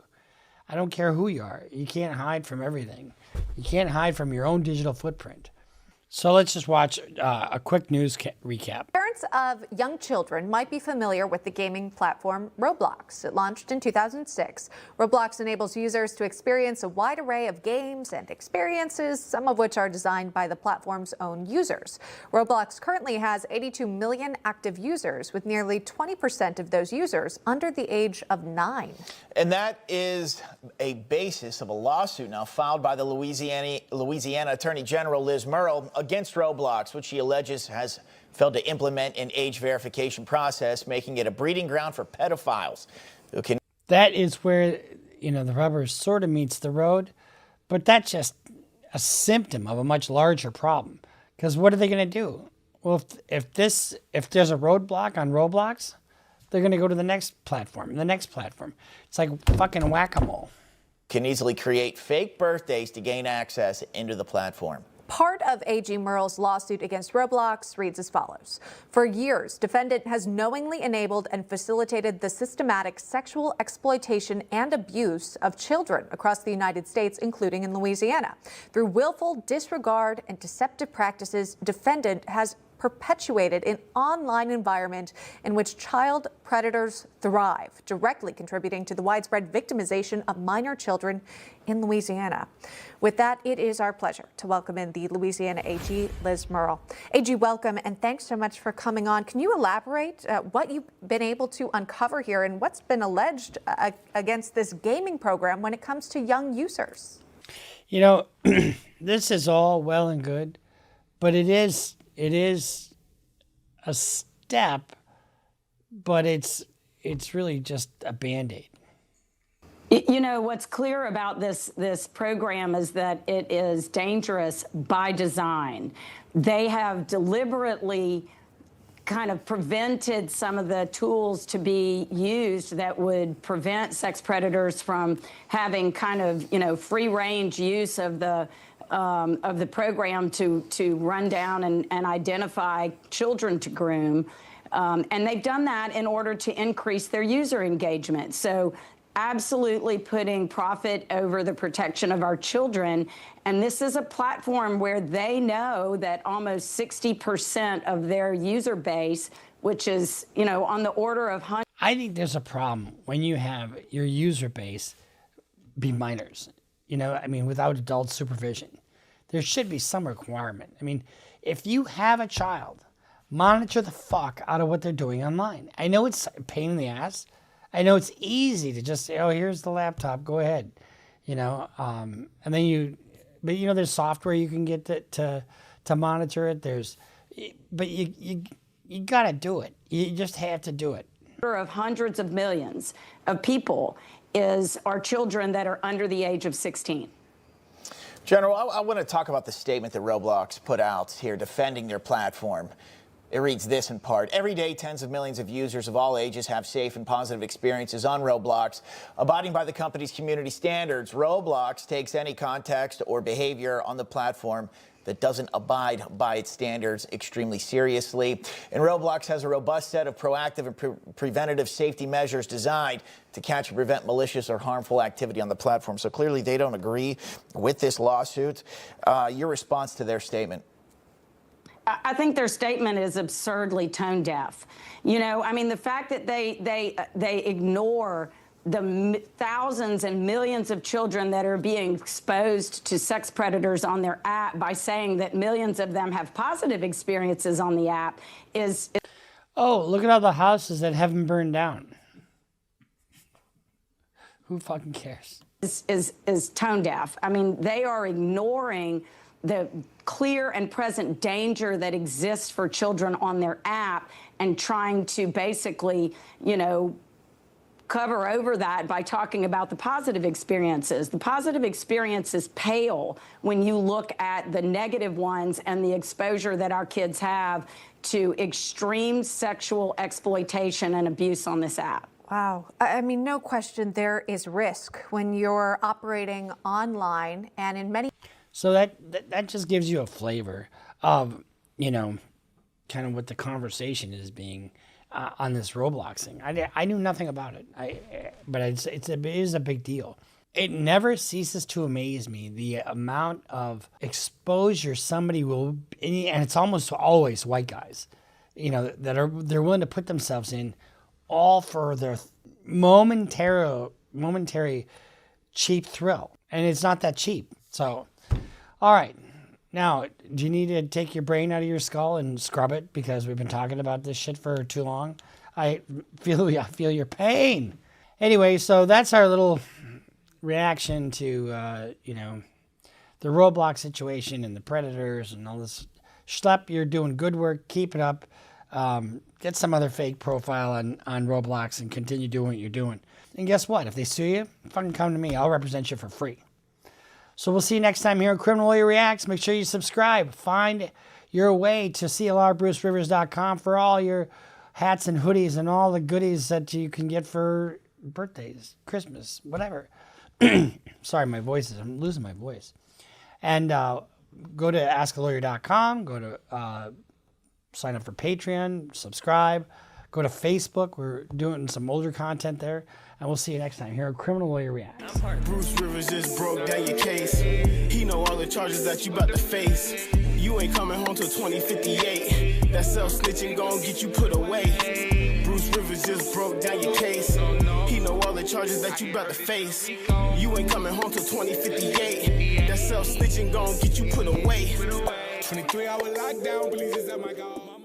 I don't care who you are. You can't hide from everything. You can't hide from your own digital footprint. So let's just watch a quick news recap. Parents of young children might be familiar with the gaming platform Roblox. It launched in 2006. Roblox enables users to experience a wide array of games and experiences, some of which are designed by the platform's own users. Roblox currently has 82 million active users, with nearly 20% of those users under the age of 9. And that is a basis of a lawsuit now filed by the Louisiana Attorney General Liz Murrill against Roblox, which she alleges has failed to implement an age verification process, making it a breeding ground for pedophiles who can. That is where, the rubber sort of meets the road, but that's just a symptom of a much larger problem. Because what are they going to do? Well, if there's a roadblock on Roblox, they're going to go to the next platform, It's like fucking whack-a-mole. Can easily create fake birthdays to gain access into the platform. Part of AG Merle's lawsuit against Roblox reads as follows. For years, defendant has knowingly enabled and facilitated the systematic sexual exploitation and abuse of children across the United States, including in Louisiana. Through willful disregard and deceptive practices, defendant has perpetuated an online environment in which child predators thrive, directly contributing to the widespread victimization of minor children in Louisiana. With that, it is our pleasure to welcome in the Louisiana AG, Liz Merle. AG, welcome, and thanks so much for coming on. Can you elaborate what you've been able to uncover here and what's been alleged against this gaming program when it comes to young users? You know, this is all well and good, but it is a step, but it's really just a Band-Aid. You know, what's clear about this program is that it is dangerous by design. They have deliberately kind of prevented some of the tools to be used that would prevent sex predators from having kind of, you know, free range use of the program to run down and identify children to groom. And they've done that in order to increase their user engagement. So absolutely putting profit over the protection of our children. And this is a platform where they know that almost 60% of their user base, which is, you know, on the order of hundreds. I think there's a problem when you have your user base be minors. You know, I mean, without adult supervision. There should be some requirement. I mean, if you have a child, monitor the fuck out of what they're doing online. I know it's a pain in the ass. I know it's easy to just say, oh, here's the laptop, go ahead. You know, and then but you know, there's software you can get to monitor it. But you gotta do it. You just have to do it. Of hundreds of millions of people are children that are under the age of 16. General, I want to talk about the statement that Roblox put out here defending their platform. It reads this in part: every day, tens of millions of users of all ages have safe and positive experiences on Roblox. Abiding by the company's community standards, Roblox takes any context or behavior on the platform that doesn't abide by its standards extremely seriously. And Roblox has a robust set of proactive and preventative safety measures designed to catch and prevent malicious or harmful activity on the platform. So clearly they don't agree with this lawsuit. Your response to their statement? I think their statement is absurdly tone deaf. You know, I mean, the fact that they ignore the thousands and millions of children that are being exposed to sex predators on their app by saying that millions of them have positive experiences on the app is... Oh, look at all the houses that haven't burned down. Who fucking cares? Is tone deaf. I mean, they are ignoring the clear and present danger that exists for children on their app and trying to basically, you know, cover over that by talking about the positive experiences. The positive experiences pale when you look at the negative ones and the exposure that our kids have to extreme sexual exploitation and abuse on this app. Wow. I mean, no question there is risk when you're operating online and in many... So that just gives you a flavor of, you know, kind of what the conversation is being on this Roblox thing. I knew nothing about it, but it is a big deal. It never ceases to amaze me the amount of exposure somebody will, and it's almost always white guys, you know, they're willing to put themselves in, all for their momentary cheap thrill, and it's not that cheap. So, all right. Now, do you need to take your brain out of your skull and scrub it because we've been talking about this shit for too long? I feel your pain. Anyway, so that's our little reaction to, you know, the Roblox situation and the predators and all this schlep. You're doing good work. Keep it up. Get some other fake profile on Roblox and continue doing what you're doing. And guess what? If they sue you, fucking come to me. I'll represent you for free. So we'll see you next time here on Criminal Lawyer Reacts. Make sure you subscribe. Find your way to CLRBruceRivers.com for all your hats and hoodies and all the goodies that you can get for birthdays, Christmas, whatever. Sorry, I'm losing my voice. And go to askalawyer.com, go to sign up for Patreon, subscribe, go to Facebook. We're doing some older content there, and we'll see you next time here on Criminal Lawyer Reacts. Bruce Rivers just broke down your case. He know all the charges that you about to face. You ain't coming home till 2058. That self-snitching gon' get you put away. Bruce Rivers just broke down your case. He know all the charges that you about to face. You ain't coming home till 2058. That self-snitching gon' get you put away. 23-hour lockdown, police is at my god.